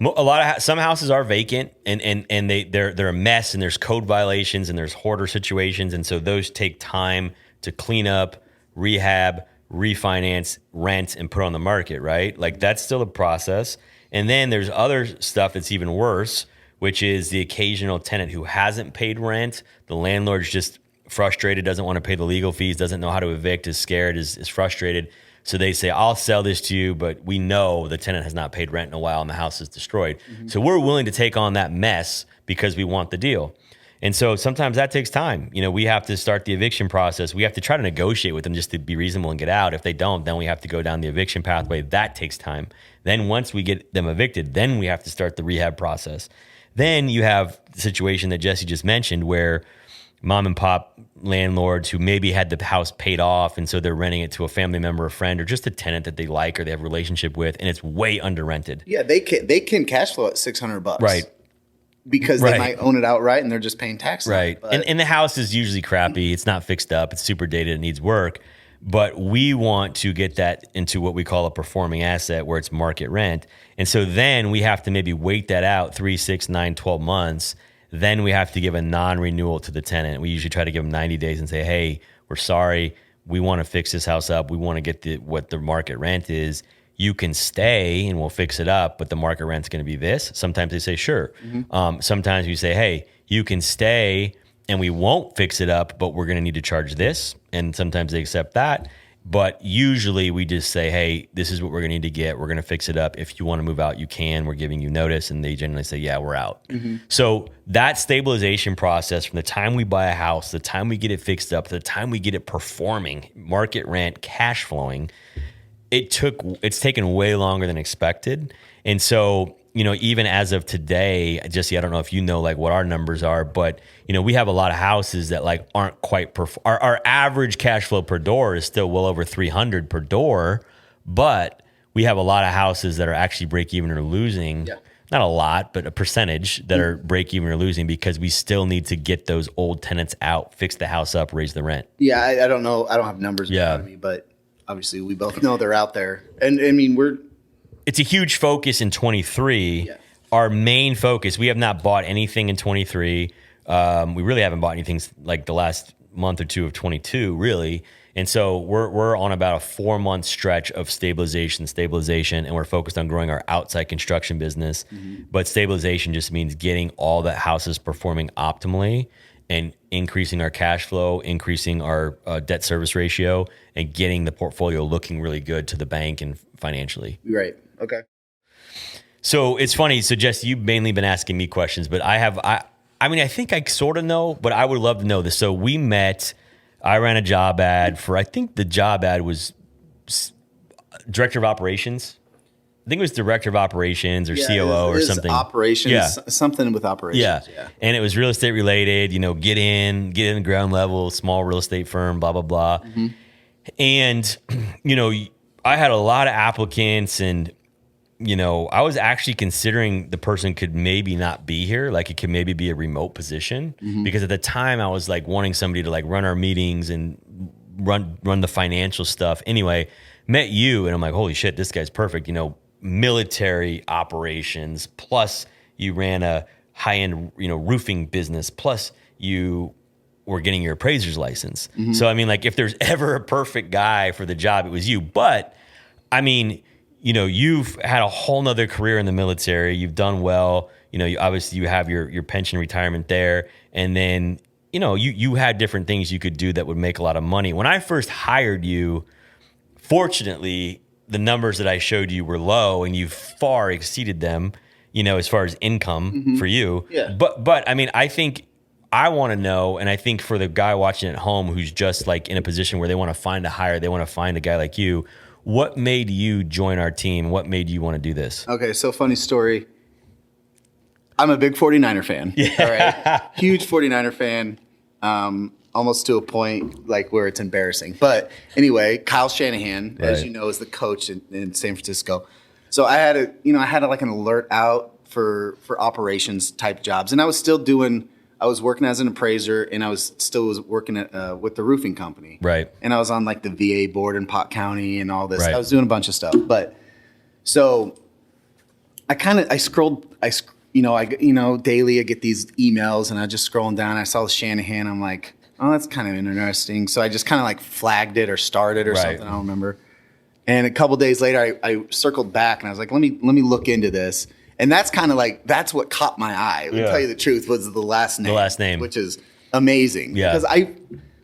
some houses are vacant and they're a mess, and there's code violations and there's hoarder situations, and so those take time to clean up, rehab, refinance, rent, and put on the market, right? That's still a process. And then there's other stuff that's even worse, which is the occasional tenant who hasn't paid rent. The landlord's just frustrated, doesn't want to pay the legal fees, doesn't know how to evict, is scared, is frustrated. So they say, I'll sell this to you, but we know the tenant has not paid rent in a while and the house is destroyed. Mm-hmm. So we're willing to take on that mess because we want the deal. And so sometimes that takes time. We have to start the eviction process. We have to try to negotiate with them just to be reasonable and get out. If they don't, then we have to go down the eviction pathway. That takes time. Then once we get them evicted, then we have to start the rehab process. Then you have the situation that Jesse just mentioned where mom and pop landlords who maybe had the house paid off, and so they're renting it to a family member, a friend, or just a tenant that they like or they have a relationship with, and it's way under rented. Yeah, they can cash flow at $600, right? Because they might own it outright and they're just paying tax. Right, and the house is usually crappy. It's not fixed up. It's super dated. It needs work. But we want to get that into what we call a performing asset where it's market rent, and so then we have to maybe wait that out 3, 6, 9, 12 months. Then we have to give a non-renewal to the tenant. We usually try to give them 90 days and say, hey, we're sorry. We want to fix this house up. We want to get what the market rent is. You can stay and we'll fix it up, but the market rent's going to be this. Sometimes they say, sure. Mm-hmm. Sometimes we say, hey, you can stay and we won't fix it up, but we're going to need to charge this. And sometimes they accept that. But usually we just say, hey, this is what we're going to need to get. We're going to fix it up. If you want to move out, you can. We're giving you notice. And they generally say, yeah, we're out. Mm-hmm. So that stabilization process from the time we buy a house, the time we get it fixed up, the time we get it performing, market rent, cash flowing, it's taken way longer than expected. And so, even as of today, Jesse, I don't know if you know what our numbers are, but we have a lot of houses that aren't quite our average cash flow per door is still well over 300 per door, but we have a lot of houses that are actually break even or losing. Yeah. Not a lot, but a percentage that are break even or losing because we still need to get those old tenants out, fix the house up, raise the rent. Yeah, I don't know. I don't have numbers in front of me, but obviously we both know they're out there. And I mean, it's a huge focus in 23. Yeah. Our main focus, we have not bought anything in 23. We really haven't bought anything the last month or two of 22, really. And so we're on about a 4-month stretch of stabilization, and we're focused on growing our outside construction business. But stabilization just means getting all the houses performing optimally and increasing our cash flow, increasing our debt service ratio, and getting the portfolio looking really good to the bank and financially. Right. Okay. So it's funny. So Jess, you've mainly been asking me questions, but I think I sort of know, but I would love to know this. So we met. I ran a job ad for, I think the job ad was director of operations. I think it was director of operations or COO or something. Operations, something with operations. Yeah. And it was real estate related, get in the ground level, small real estate firm, blah, blah, blah. And, I had a lot of applicants and, I was actually considering the person could maybe not be here. Like it could maybe be a remote position because at the time I was like wanting somebody to like run our meetings and run the financial stuff. Anyway, met you and I'm like, holy shit, this guy's perfect. Military operations, plus you ran a high-end, roofing business, plus you were getting your appraiser's license. So, I mean, like if there's ever a perfect guy for the job, it was you. But I mean, you've had a whole nother career in the military. You've done well. Obviously you have your pension retirement there. And then, you had different things you could do that would make a lot of money. When I first hired you, fortunately, the numbers that I showed you were low and you far exceeded them, as far as income for you. Yeah. But I mean, I think I want to know, and I think for the guy watching at home who's just like in a position where they want to find a hire, they want to find a guy like you. What made you join our team? What made you want to do this? Okay, so funny story. I'm a big 49er fan. Yeah. All right. Huge 49er fan. Almost to a point like where it's embarrassing. But anyway, Kyle Shanahan, as you know, is the coach in San Francisco. So I had like an alert out for operations type jobs. And I was working as an appraiser and I was working with the roofing company. Right. And I was on like the VA board in Pot County and all this. Right. I was doing a bunch of stuff. But so I scrolled, daily I get these emails and I just scrolling down. I saw the Shanahan. I'm like, oh, that's kind of interesting. So I just kind of like flagged it or started or something. I don't remember. And a couple days later, I circled back and I was like, let me look into this. And that's kind of like, that's what caught my eye. To tell you the truth, was the last name. The last name. Which is amazing. Yeah. Because I,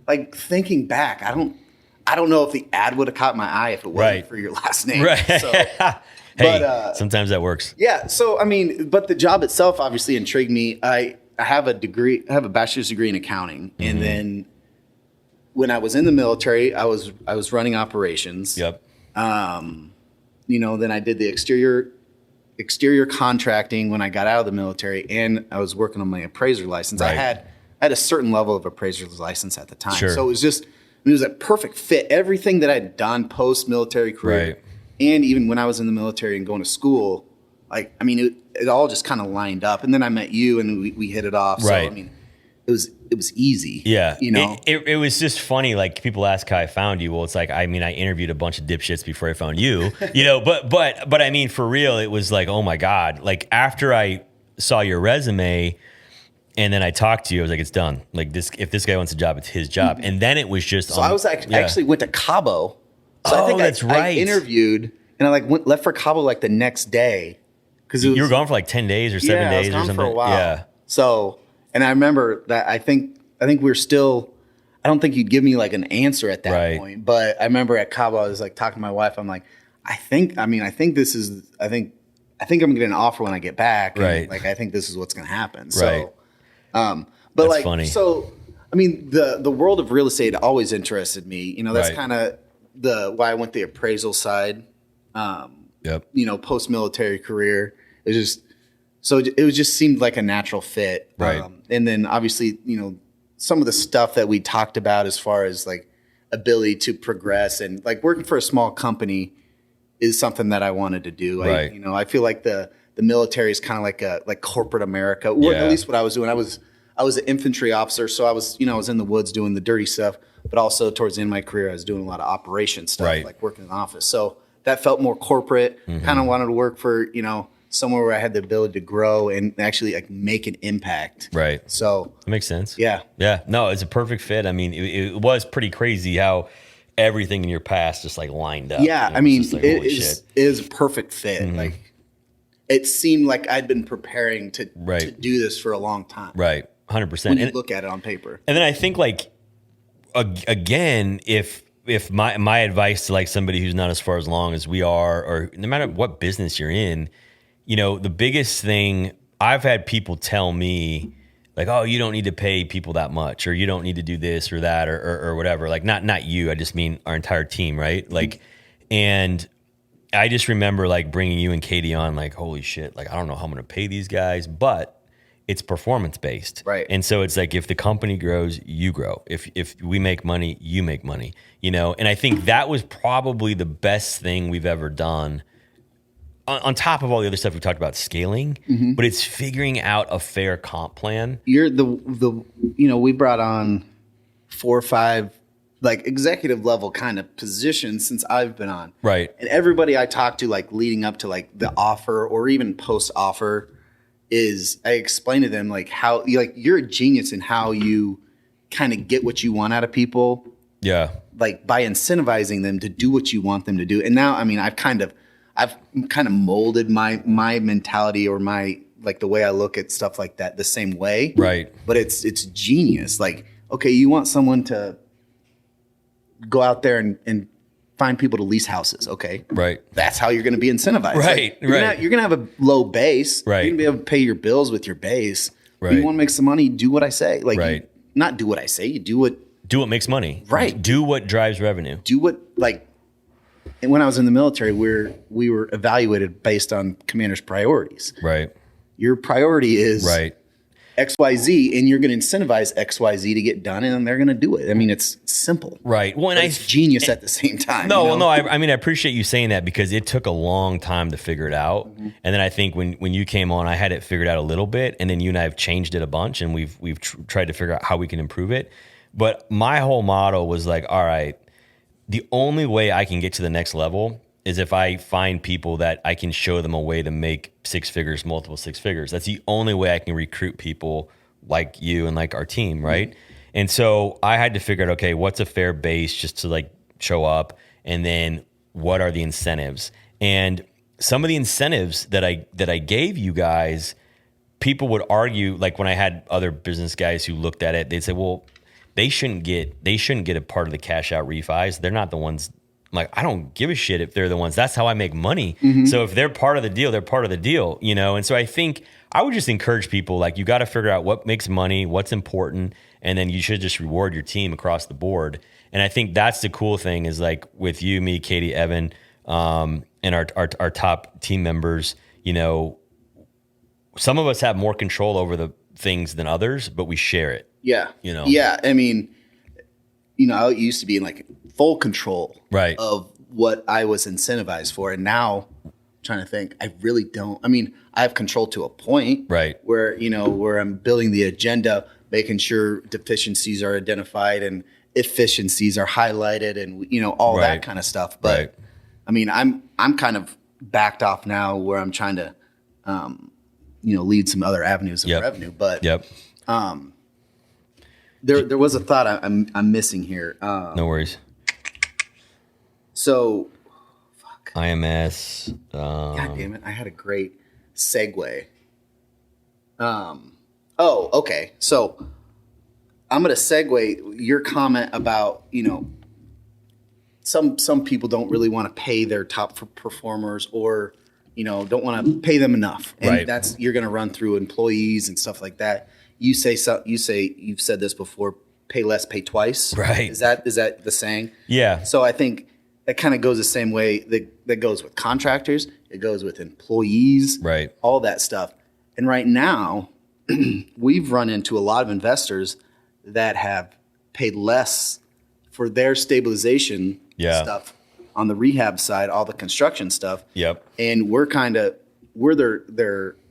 like, thinking back, I don't know if the ad would have caught my eye if it wasn't for your last name. Right. So, hey, sometimes that works. Yeah. So, I mean, but the job itself obviously intrigued me. I have a bachelor's degree in accounting. And then when I was in the military, I was running operations. Yep. Then I did the exterior contracting when I got out of the military, and I was working on my appraiser license. Right. I had a certain level of appraiser's license at the time. Sure. So it was a perfect fit. Everything that I'd done post-military career, and even when I was in the military and going to school, like, I mean, it all just kind of lined up. And then I met you and we hit it off. So, I mean, it was easy. Yeah. It was just funny. Like, people ask how I found you. Well, it's like, I mean, I interviewed a bunch of dipshits before I found you, but I mean, for real, it was like, oh my God. Like, after I saw your resume and then I talked to you, I was like, it's done. Like, if this guy wants a job, it's his job. And then it was just, so I was actually went to Cabo. So I think that's right. I interviewed and I left for Cabo like the next day. You were gone for like 10 days or 7 days or something. For a while. Yeah. So, and I remember that I think we're still, I don't think you'd give me like an answer at that point, but I remember at Cabo, I was like talking to my wife. I'm like, I think I'm going to get an offer when I get back. Right. And, like, I think this is what's going to happen. So, but that's like, funny. So, I mean, the world of real estate always interested me. That's kind of why I went the appraisal side. Post-military career. It just seemed like a natural fit. Right. And then obviously, some of the stuff that we talked about as far as like ability to progress and like working for a small company is something that I wanted to do. Right. I feel like the military is kind of like corporate America, or at least what I was doing. I was an infantry officer, so I was in the woods doing the dirty stuff, but also towards the end of my career, I was doing a lot of operation stuff, like working in the office. So that felt more corporate. Kind of wanted to work for, somewhere where I had the ability to grow and actually like make an impact. Right. So that makes sense. Yeah. Yeah. No, it's a perfect fit. I mean, it was pretty crazy how, everything in your past just like lined up. Yeah, I mean, like, it is a perfect fit. Mm-hmm. Like, it seemed like I'd been preparing to do this for a long time. Right, 100%. When you look at it on paper. And then I think like, again, if my advice to like somebody who's not as far along as we are, or no matter what business you're in, you know, the biggest thing I've had people tell me like, oh, you don't need to pay people that much, or you don't need to do this or that, or whatever. Like not you, I just mean our entire team. Right. Like, and I just remember like bringing you and Katie on like, holy shit, like, I don't know how I'm going to pay these guys, but it's performance based. Right. And so it's like, if the company grows, you grow. If we make money, you make money, you know? And I think that was probably the best thing we've ever done on top of all the other stuff we talked about scaling, but it's figuring out a fair comp plan. You're we brought on 4 or 5 like executive level kind of positions since I've been on. Right. And everybody I talked to like leading up to like the offer or even post offer is I explain to them like how you're a genius in how you kind of get what you want out of people. Yeah. Like by incentivizing them to do what you want them to do. And now, I mean, I've kind of molded my mentality or my like the way I look at stuff like that the same way. Right. But it's genius. Like, okay, you want someone to go out there and find people to lease houses. Okay. Right. That's how you're going to be incentivized. Right. Like, you're going to have a low base. Right. You're going to be able to pay your bills with your base. Right. You want to make some money, do what I say. Like, right. Not do what I say, you do what makes money. Right. Do what drives revenue. Do what, like, and when I was in the military, we were evaluated based on commander's priorities. Right. Your priority is right. XYZ, and you're going to incentivize XYZ to get done, and they're going to do it. I mean, it's simple. Right. Well, and it's genius at the same time. No, you know? well, no. I mean, I appreciate you saying that because it took a long time to figure it out. Mm-hmm. And then I think when you came on, I had it figured out a little bit, and then you and I have changed it a bunch, and we've tried to figure out how we can improve it. But my whole motto was like, all right, the only way I can get to the next level is if I find people that I can show them a way to make 6 figures, multiple 6 figures. That's the only way I can recruit people like you and like our team, right? Mm-hmm. And so I had to figure out, okay, what's a fair base just to like show up, and then what are the incentives? And some of the incentives that I gave you guys, people would argue, like when I had other business guys who looked at it, they'd say, well, they shouldn't get a part of the cash out refis. They're not the ones. Like, I don't give a shit if they're the ones. That's how I make money. Mm-hmm. So if they're part of the deal, they're part of the deal, you know? And so I think I would just encourage people, like, you got to figure out what makes money, what's important, and then you should just reward your team across the board. And I think that's the cool thing is like with you, me, Katie, Evan, and our top team members, you know, some of us have more control over the things than others, but we share it. Yeah. You know? Yeah. I mean, you know, I used to be in like full control right. of what I was incentivized for. And now I'm trying to think, I really don't. I mean, I have control to a point right. where, you know, where I'm building the agenda, making sure deficiencies are identified and efficiencies are highlighted and, you know, all right. that kind of stuff. But right. I mean, I'm kind of backed off now where I'm trying to, you know, lead some other avenues of yep. revenue. But yep. There was a thought I'm missing here. No worries. So, fuck. IMS. God damn it! I had a great segue. Oh, okay. So I'm gonna segue your comment about, you know, some people don't really want to pay their top performers, or, you know, don't want to pay them enough, and right. that's you're gonna run through employees and stuff like that. You say you've said this before, pay less, pay twice. Right. Is that the saying? Yeah. So I think that kind of goes the same way that goes with contractors. It goes with employees. Right. All that stuff. And right now, we've run into a lot of investors that have paid less for their stabilization stuff on the rehab side, all the construction stuff. Yep. And we're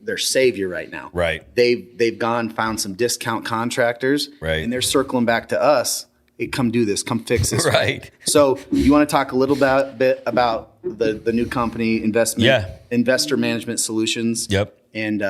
their savior right now. Right. They've found some discount contractors. Right. And they're circling back to us. Hey, come do this. Come fix this. Right. So you want to talk a little bit about the new company Investor Management Solutions. Yep. And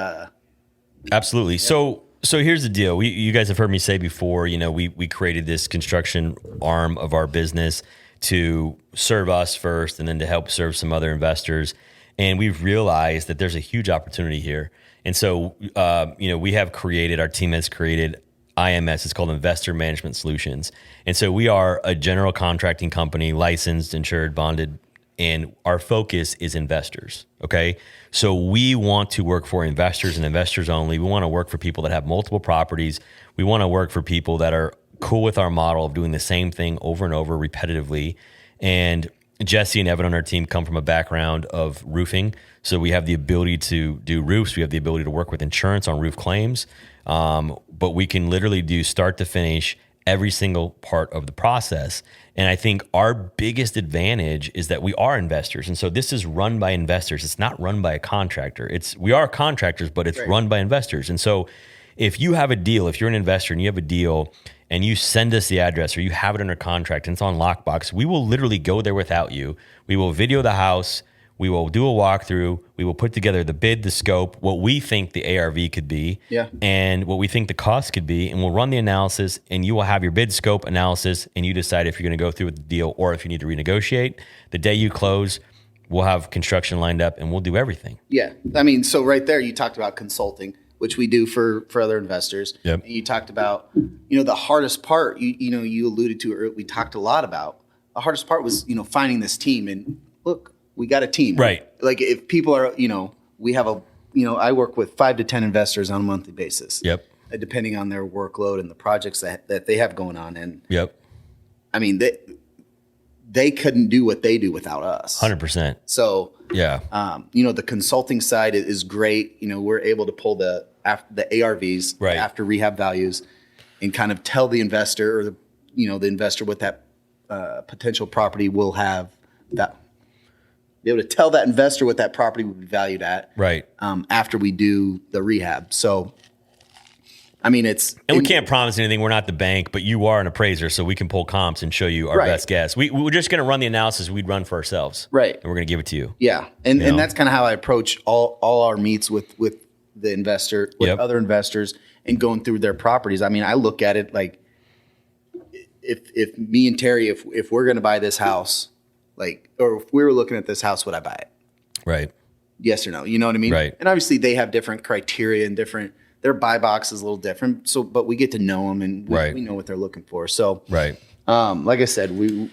absolutely. Yeah. So here's the deal. You guys have heard me say before, you know, we created this construction arm of our business to serve us first and then to help serve some other investors. And we've realized that there's a huge opportunity here. And so, we have created, our team has created IMS. It's called Investor Management Solutions. And so we are a general contracting company, licensed, insured, bonded, and our focus is investors. Okay. So we want to work for investors and investors only. We want to work for people that have multiple properties. We want to work for people that are cool with our model of doing the same thing over and over repetitively. And Jesse and Evan on our team come from a background of roofing. So we have the ability to do roofs. We have the ability to work with insurance on roof claims. But we can literally do start to finish every single part of the process. And I think our biggest advantage is that we are investors. And so this is run by investors. It's not run by a contractor. We are contractors, but it's run by investors. And so if you have a deal, if you're an investor and you have a deal and you send us the address or you have it under contract and it's on lockbox, we will literally go there without you. We will video the house. We will do a walkthrough. We will put together the bid, the scope, what we think the ARV could be, and what we think the cost could be, and we'll run the analysis, and you will have your bid scope analysis, and you decide if you're going to go through with the deal or if you need to renegotiate. The day you close, we'll have construction lined up, and we'll do everything. Yeah. I mean, so right there, you talked about consulting, which we do for other investors. Yep. And you talked about, the hardest part, you alluded to, or we talked a lot about, the hardest part was, finding this team. And look, we got a team. Right. Like if people are, we have I work with 5 to 10 investors on a monthly basis. Yep. Depending on their workload and the projects that they have going on. And yep. I mean, they couldn't do what they do without us. 100%. So, yeah. The consulting side is great. We're able to pull the ARVs, right, after rehab values, and kind of tell the investor or the investor what that potential property will have, that be able to tell that investor what that property would be valued at, right, after we do the rehab. So, I mean, we can't promise anything. We're not the bank, but you are an appraiser, so we can pull comps and show you our best guess. We're just going to run the analysis we'd run for ourselves, right? And we're going to give it to you. Yeah, and that's kind of how I approach all our meets with the investor, with other investors, and going through their properties. I mean, I look at it like if me and Terry, if we're going to buy this house, or if we were looking at this house, would I buy it? Right. Yes or no? You know what I mean? Right. And obviously they have different criteria and their buy box is a little different. So, but we get to know them and we know what they're looking for. So, right. Like I said, we're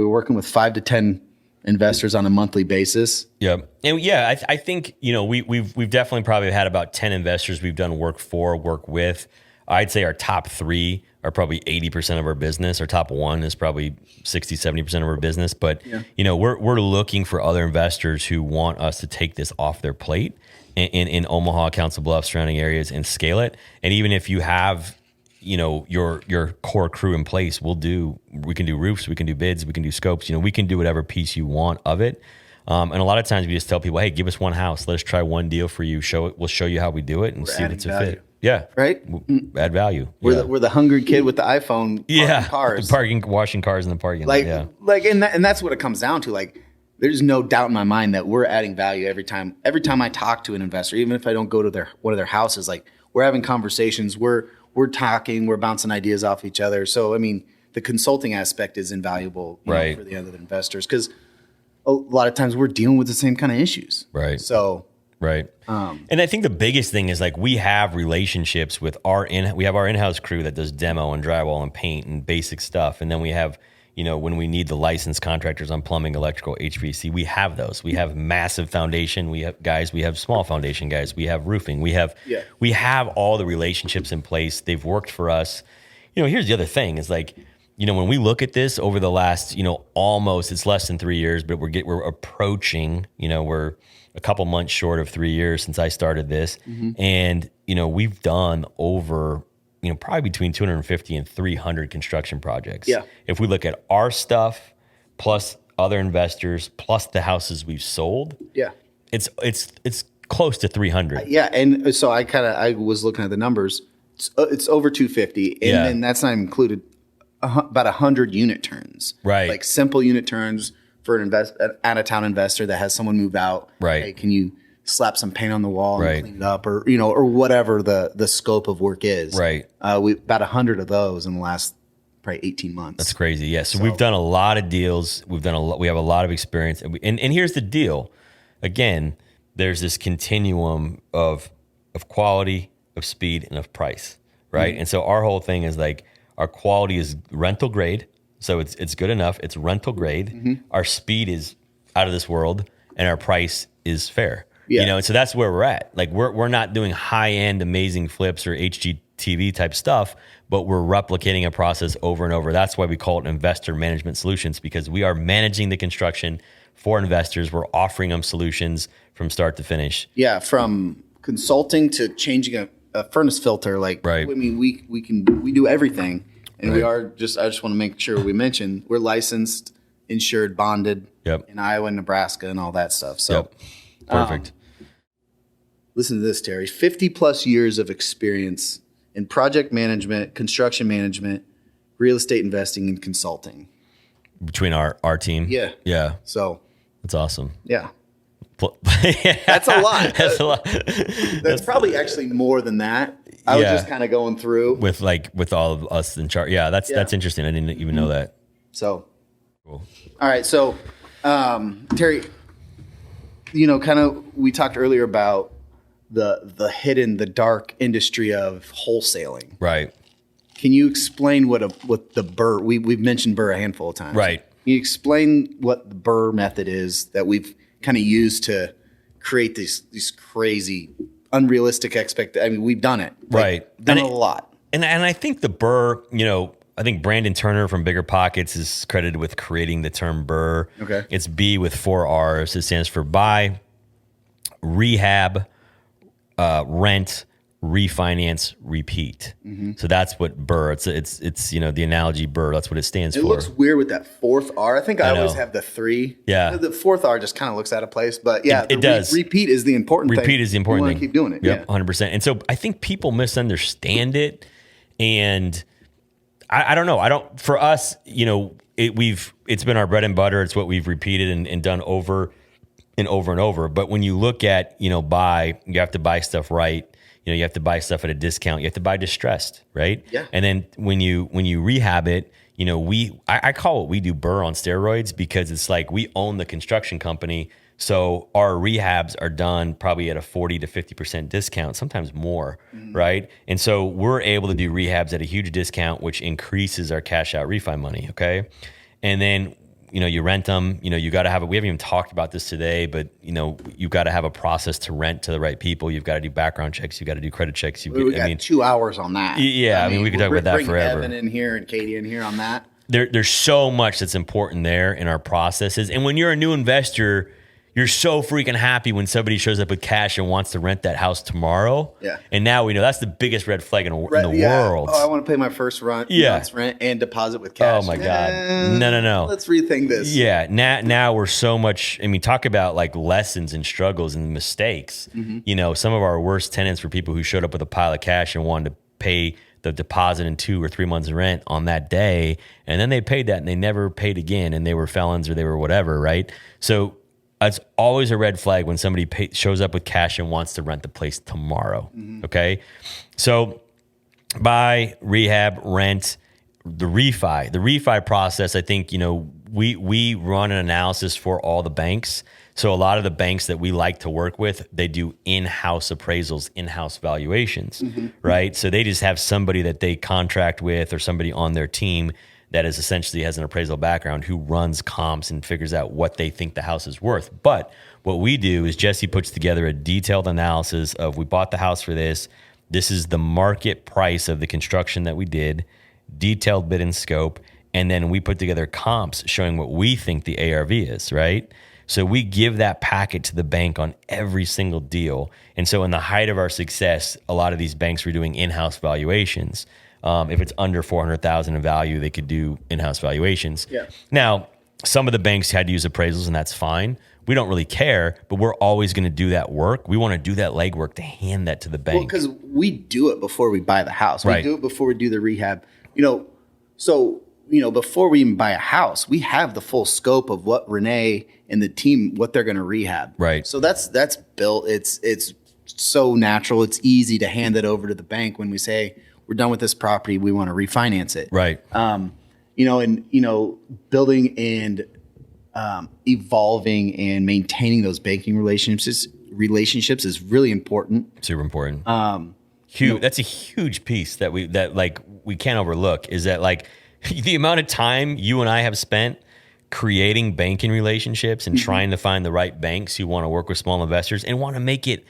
working with 5 to 10 investors on a monthly basis. Yep. And I think, we've definitely probably had about 10 investors we've done work with. I'd say our top 3 are probably 80% of our business. Our top 1 is probably 60, 70% of our business. But, we're looking for other investors who want us to take this off their plate in Omaha, Council Bluffs, surrounding areas, and scale it. And even if you have, your core crew in place, we can do roofs, we can do bids, we can do scopes, we can do whatever piece you want of it. And a lot of times we just tell people, hey, give us one house. Let us try one deal for you. We'll show you how we do it and see if it's a fit. Yeah. Right? Add value. We're the hungry kid with the iPhone cars. Washing cars in the parking lot. And that's what it comes down to. Like, there's no doubt in my mind that we're adding value every time I talk to an investor, even if I don't go to one of their houses. Like, we're having conversations, we're talking, we're bouncing ideas off each other. So, I mean, the consulting aspect is invaluable for the other investors, because a lot of times we're dealing with the same kind of issues. Right. So, right. And I think the biggest thing is, like, we have relationships with our in-house crew that does demo and drywall and paint and basic stuff. And then we have, when we need the licensed contractors on plumbing, electrical, HVAC, we have those. We have massive foundation. We have small foundation guys. We have roofing. We have all the relationships in place. They've worked for us. Here's the other thing is, like, when we look at this over the last, almost, it's less than 3 years, but we're approaching, we're a couple months short of 3 years since I started this. Mm-hmm. And, we've done over, probably between 250 and 300 construction projects. Yeah. If we look at our stuff plus other investors plus the houses we've sold, it's close to 300. Yeah. And so I was looking at the numbers. It's over 250. And then that's not included about 100 unit turns. Right. Like simple unit turns for an out-of-town investor that has someone move out. Right. Hey, can you slap some paint on the wall and clean it up, or or whatever the scope of work is. Right. We about 100 of those in the last probably 18 months. That's crazy. Yeah. So we've done a lot of deals. We have a lot of experience. And here's the deal. Again, there's this continuum of quality, of speed, and of price, right? Mm-hmm. And so our whole thing is like our quality is rental grade. So it's good enough. It's rental grade. Mm-hmm. Our speed is out of this world, and our price is fair. Yeah. And so that's where we're at. Like we're not doing high-end amazing flips or HGTV type stuff, but we're replicating a process over and over. That's why we call it investor management solutions, because we are managing the construction for investors. We're offering them solutions from start to finish. Yeah, from consulting to changing a furnace filter. Like, right. I mean, we do everything, and right. I just want to make sure we mention we're licensed, insured, bonded in Iowa and Nebraska and all that stuff. So, perfect. Listen to this, Terry. 50 plus years of experience in project management, construction management, real estate investing, and consulting. Between our team? Yeah. So that's awesome. Yeah. That's a lot. That's a lot. That's probably actually more than that. I was just kind of going through. With all of us in charge. Yeah, that's interesting. I didn't even know that. So, cool. All right. So, Terry, kind of, we talked earlier about the hidden, the dark industry of wholesaling. Right. Can you explain what the BRRRR, we've mentioned BRRRR a handful of times. Right. Can you explain what the BRRRR method is that we've kind of used to create these crazy, unrealistic expectations? I mean, we've done it. Right. Done it a lot. And I think the BRRRR, I think Brandon Turner from Bigger Pockets is credited with creating the term BRRRR. Okay. It's B with 4 R's. It stands for buy, rehab, rent, refinance, repeat. Mm-hmm. So that's what BRRRR. It's the analogy BRRRR. That's what it stands for. It looks weird with that 4th R. I think I always have the 3. Yeah. The 4th R just kind of looks out of place. But yeah, it does. Repeat is the important thing. Repeat is the important thing. You want to keep doing it. Yep, 100%. And so I think people misunderstand it, and I don't know. For us, it's been our bread and butter. It's what we've repeated and done over and over and over. But when you look at, buy, you have to buy stuff right. You have to buy stuff at a discount. You have to buy distressed, right? Yeah. And then when you rehab it, I call what we do BRRRR on steroids, because it's like we own the construction company. So our rehabs are done probably at a 40 to 50% discount, sometimes more, right? And so we're able to do rehabs at a huge discount, which increases our cash out refi money, okay? And then you rent them, you got to have we haven't even talked about this today, but you've got to have a process to rent to the right people. You've got to do background checks. You've got to do credit checks. We got 2 hours on that. Yeah. I mean we could talk about that forever. Evan in here and Katie in here on that. There's so much that's important there in our processes. And when you're a new investor, you're so freaking happy when somebody shows up with cash and wants to rent that house tomorrow. Yeah. And now we know that's the biggest red flag in the world. Oh, I want to pay my first month's rent and deposit with cash. Oh my God. No. Let's rethink this. Yeah. Now we're so much, talk about like lessons and struggles and mistakes. Mm-hmm. Some of our worst tenants were people who showed up with a pile of cash and wanted to pay the deposit in 2 or 3 months of rent on that day. And then they paid that and they never paid again, and they were felons or they were whatever, right? So it's always a red flag when somebody shows up with cash and wants to rent the place tomorrow. Mm-hmm. Okay. So buy, rehab, rent, the refi process. I think, we run an analysis for all the banks. So a lot of the banks that we like to work with, they do in-house appraisals, in-house valuations, right? So they just have somebody that they contract with or somebody on their team that is essentially has an appraisal background who runs comps and figures out what they think the house is worth. But what we do is Jesse puts together a detailed analysis of, we bought the house for this. This is the market price of the construction that we did, detailed bid and scope. And then we put together comps showing what we think the ARV is, right? So we give that packet to the bank on every single deal. And so in the height of our success, a lot of these banks were doing in-house valuations. If it's under $400,000 in value, they could do in-house valuations. Yeah. Now, some of the banks had to use appraisals, and that's fine. We don't really care, but we're always going to do that work. We want to do that legwork to hand that to the bank. Well, because we do it before we buy the house. Right. We do it before we do the rehab. Before we even buy a house, we have the full scope of what Renee and the team, what they're going to rehab. Right. So that's built. It's so natural. It's easy to hand that over to the bank when we say, we're done with this property. We want to refinance it. Right. Building and evolving and maintaining those banking relationships is really important. Super important. Huge. That's a huge piece that we can't overlook, is that like the amount of time you and I have spent creating banking relationships and trying to find the right banks who want to work with small investors and want to make it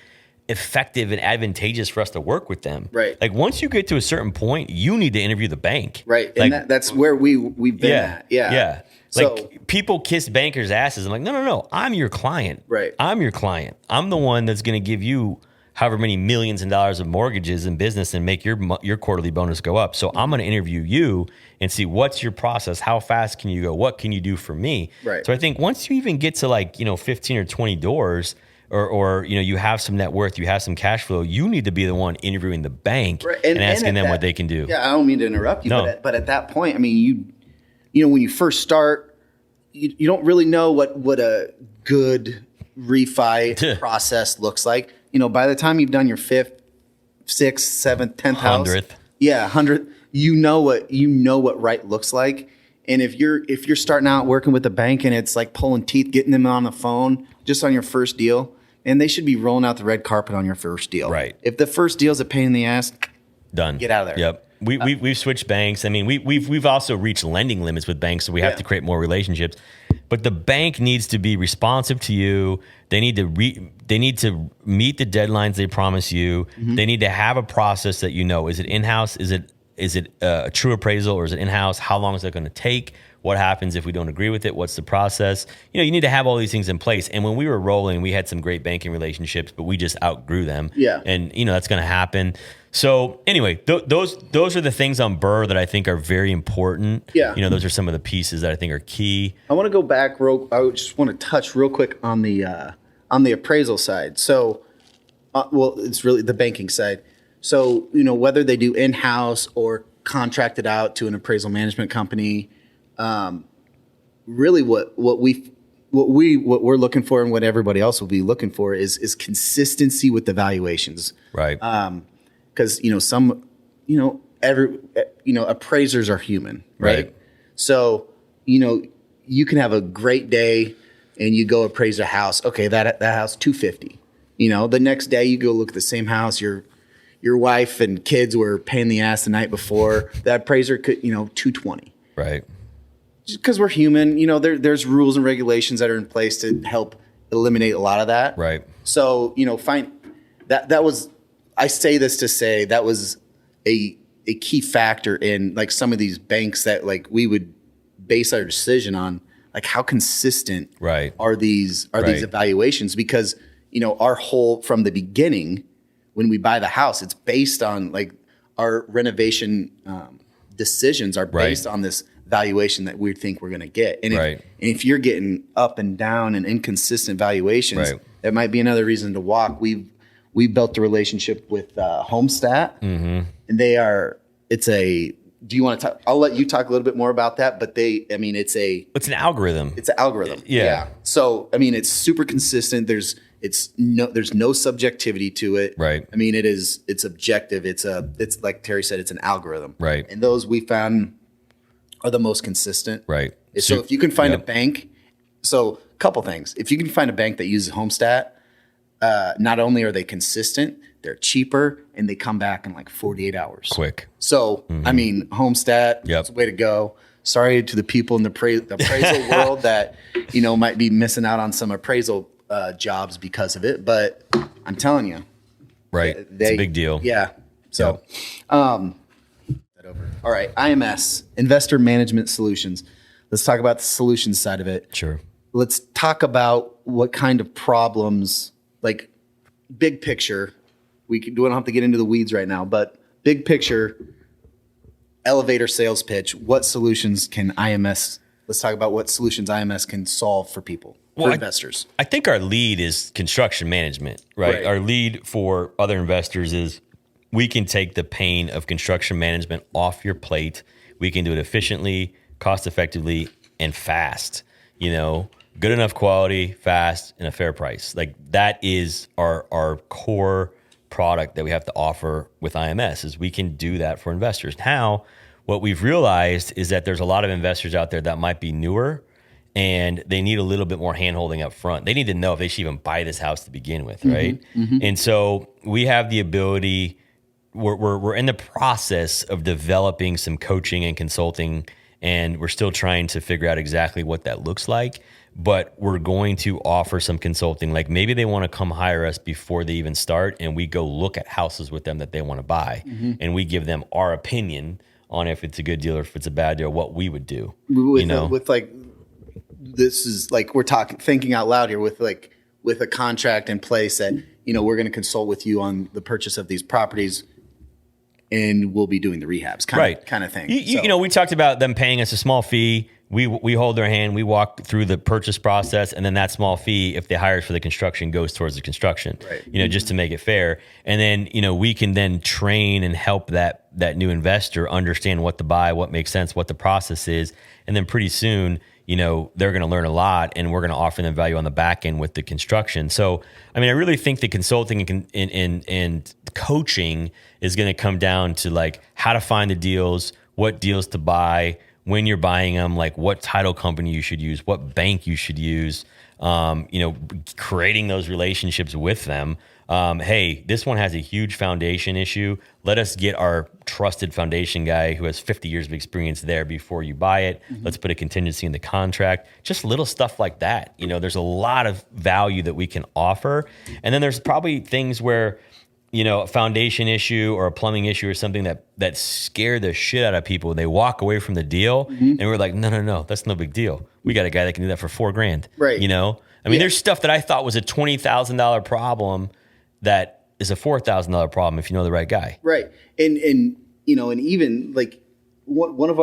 effective and advantageous for us to work with them. Right. Like once you get to a certain point, you need to interview the bank. Right. Like, And that's where we've been at. Yeah. Yeah. So, like people kiss bankers' asses. I'm like, no. I'm your client. Right. I'm your client. I'm the one that's going to give you however many millions of dollars of mortgages in business and make your quarterly bonus go up. So I'm going to interview you and see what's your process. How fast can you go? What can you do for me? Right. So I think once you even get to 15 or 20 doors, or you have some net worth, you have some cash flow, you need to be the one interviewing the bank and asking them what they can do. Yeah, I don't mean to interrupt you, but at that point, I mean, when you first start, you don't really know what a good refi process looks like. By the time you've done your 5th, 6th, 7th, 10th house, 100th, 100th, you know what right looks like. And if you're starting out working with a bank and it's like pulling teeth, getting them on the phone just on your first deal, and they should be rolling out the red carpet on your first deal. Right. If the first deal is a pain in the ass, done. Get out of there. Yep. We've switched banks. I mean, we've also reached lending limits with banks, so we have to create more relationships. But the bank needs to be responsive to you. They need to meet the deadlines they promise you. Mm-hmm. They need to have a process that is it in-house? Is it a true appraisal, or is it in-house? How long is that going to take? What happens if we don't agree with it? What's the process? You need to have all these things in place. And when we were rolling, we had some great banking relationships, but we just outgrew them. Yeah. And that's going to happen. So anyway, those are the things on Burr that I think are very important. Yeah. Those are some of the pieces that I think are key. I want to go back I just want to touch real quick on the appraisal side. So, it's really the banking side. So, whether they do in-house or contract it out to an appraisal management company, really what we're looking for and what everybody else will be looking for is consistency with the valuations. Right. Because appraisers are human, right? So you can have a great day and you go appraise a house. Okay, that house $250. The next day you go look at the same house. Your wife and kids were paying the ass the night before. That appraiser could $220. Right. Just because we're human, there's rules and regulations that are in place to help eliminate a lot of that. Right. So find that was. I say this to say that was a key factor in like some of these banks that like we would base our decision on, like how consistent are these evaluations, because our whole from the beginning when we buy the house, it's based on like our renovation decisions are based on this valuation that we think we're going to get. And if you're getting up and down and inconsistent valuations, that might be another reason to walk. We built a relationship with Homestat, and do you want to talk? I'll let you talk a little bit more about that, but it's an algorithm. It's an algorithm. Yeah. So, it's super consistent. There's no subjectivity to it. Right. It's objective. It's like Terry said, it's an algorithm. Right. And those we found are the most consistent. Right. So if you can find a bank, a couple things. If you can find a bank that uses Homestat, not only are they consistent, they're cheaper, and they come back in like 48 hours. Quick. So, Homestat, it's the way to go. Sorry to the people in the appraisal world that, might be missing out on some appraisal jobs because of it. But I'm telling you. Right. It's a big deal. Yeah. So, all right. IMS, Investor Management Solutions. Let's talk about the solutions side of it. Sure. Let's talk about what kind of problems, like big picture, we don't have to get into the weeds right now, but big picture, elevator sales pitch, what solutions can IMS, let's talk about what solutions IMS can solve for people, for investors. I think our lead is construction management, right? Our lead for other investors is we can take the pain of construction management off your plate. We can do it efficiently, cost effectively, and fast, good enough quality, fast, and a fair price. Like that is our core product that we have to offer with IMS is we can do that for investors. Now, what we've realized is that there's a lot of investors out there that might be newer and they need a little bit more hand-holding up front. They need to know if they should even buy this house to begin with, right? And so we have the ability, we're in the process of developing some coaching and consulting, and we're still trying to figure out exactly what that looks like. But we're going to offer some consulting. Like maybe they want to come hire us before they even start, and we go look at houses with them that they want to buy, and we give them our opinion on if it's a good deal or if it's a bad deal, what we would do. With like, this is like, we're thinking out loud here with a contract in place that, we're going to consult with you on the purchase of these properties, and we'll be doing the rehabs kind of thing. We talked about them paying us a small fee. We hold their hand, we walk through the purchase process, and then that small fee, if they hire us for the construction, goes towards the construction, just to make it fair. And then, we can then train and help that new investor understand what to buy, what makes sense, what the process is. And then pretty soon, they're going to learn a lot, and we're going to offer them value on the back end with the construction. So, I really think the consulting and coaching is going to come down to like how to find the deals, what deals to buy, when you're buying them, like what title company you should use, what bank you should use, creating those relationships with them. Hey, this one has a huge foundation issue. Let us get our trusted foundation guy who has 50 years of experience there before you buy it. Let's put a contingency in the contract. Just little stuff like that. There's a lot of value that we can offer. And then there's probably things where, a foundation issue or a plumbing issue or something that scare the shit out of people. They walk away from the deal and we're like, no, that's no big deal. We got a guy that can do that for $4,000. Right. There's stuff that I thought was a $20,000 problem that is a $4,000 problem if you know the right guy. Right. And even like one of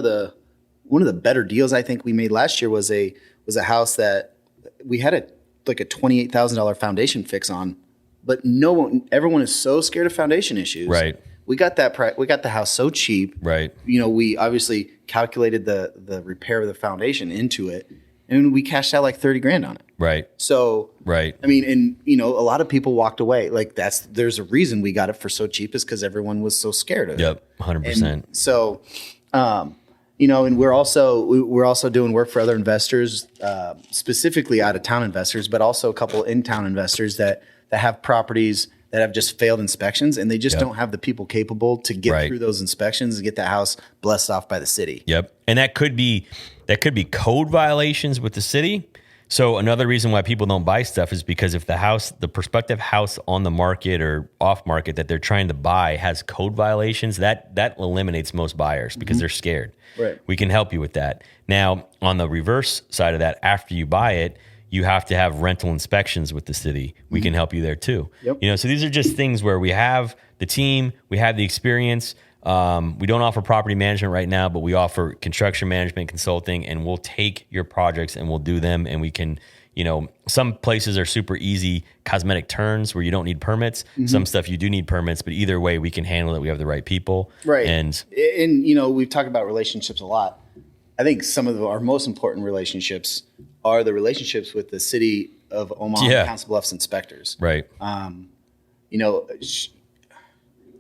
the better deals I think we made last year was a house that we had a $28,000 foundation fix on, but everyone is so scared of foundation issues. Right. We got the house so cheap. Right. We obviously calculated the repair of the foundation into it, and we cashed out like $30,000 on it. Right. So, right. A lot of people walked away. Like there's a reason we got it for so cheap, is because everyone was so scared of it. Yep. 100%. And so, and we're also doing work for other investors, specifically out of town investors, but also a couple in town investors that have properties that have just failed inspections, and they just don't have the people capable to get through those inspections and get the house blessed off by the city. Yep. And that could be code violations with the city. So another reason why people don't buy stuff is because if the prospective house on the market or off market that they're trying to buy has code violations, that eliminates most buyers because they're scared. Right. We can help you with that. Now, on the reverse side of that, after you buy it, you have to have rental inspections with the city. We can help you there too. Yep. So these are just things where we have the team, we have the experience. We don't offer property management right now, but we offer construction management consulting, and we'll take your projects and we'll do them. And we can, some places are super easy cosmetic turns where you don't need permits. Some stuff you do need permits, but either way we can handle it. We have the right people. Right. And we've talked about relationships a lot. I think some of our most important relationships are the relationships with the city of Omaha Council Bluffs inspectors. Right.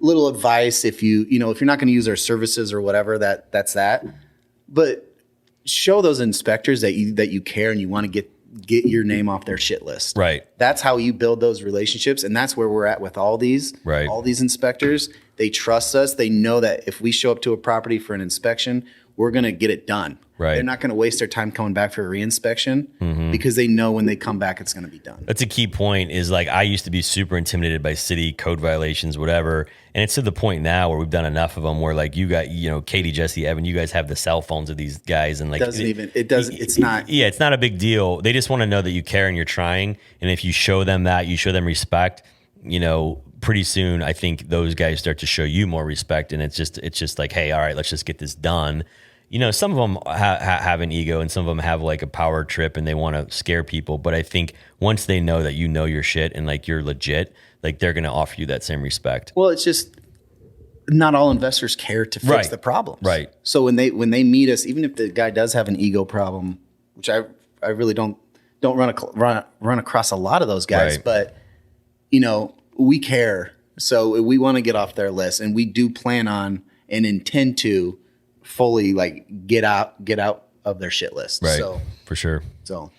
Little advice, if you're not going to use our services or whatever, that's that. But show those inspectors that you care and you want to get your name off their shit list. Right. That's how you build those relationships, and that's where we're at with all these inspectors. They trust us. They know that if we show up to a property for an inspection, we're going to get it done. Right. They're not going to waste their time coming back for a reinspection because they know when they come back, it's going to be done. That's a key point. Is like I used to be super intimidated by city code violations, whatever. And it's to the point now where we've done enough of them where like you got, Katie, Jesse, Evan, you guys have the cell phones of these guys. And like, it's not a big deal. They just want to know that you care and you're trying. And if you show them that, you show them respect, pretty soon, I think those guys start to show you more respect. And it's just like, hey, all right, let's just get this done. Some of them have an ego and some of them have like a power trip and they want to scare people. But I think once they know that you know your shit and like you're legit, like they're going to offer you that same respect. Well, it's just not all investors care to fix the problems. Right. So when they meet us, even if the guy does have an ego problem, which I really don't run across a lot of those guys, but we care. So we want to get off their list, and we do plan on and intend to fully like get out of their shit list. Right. So For sure. So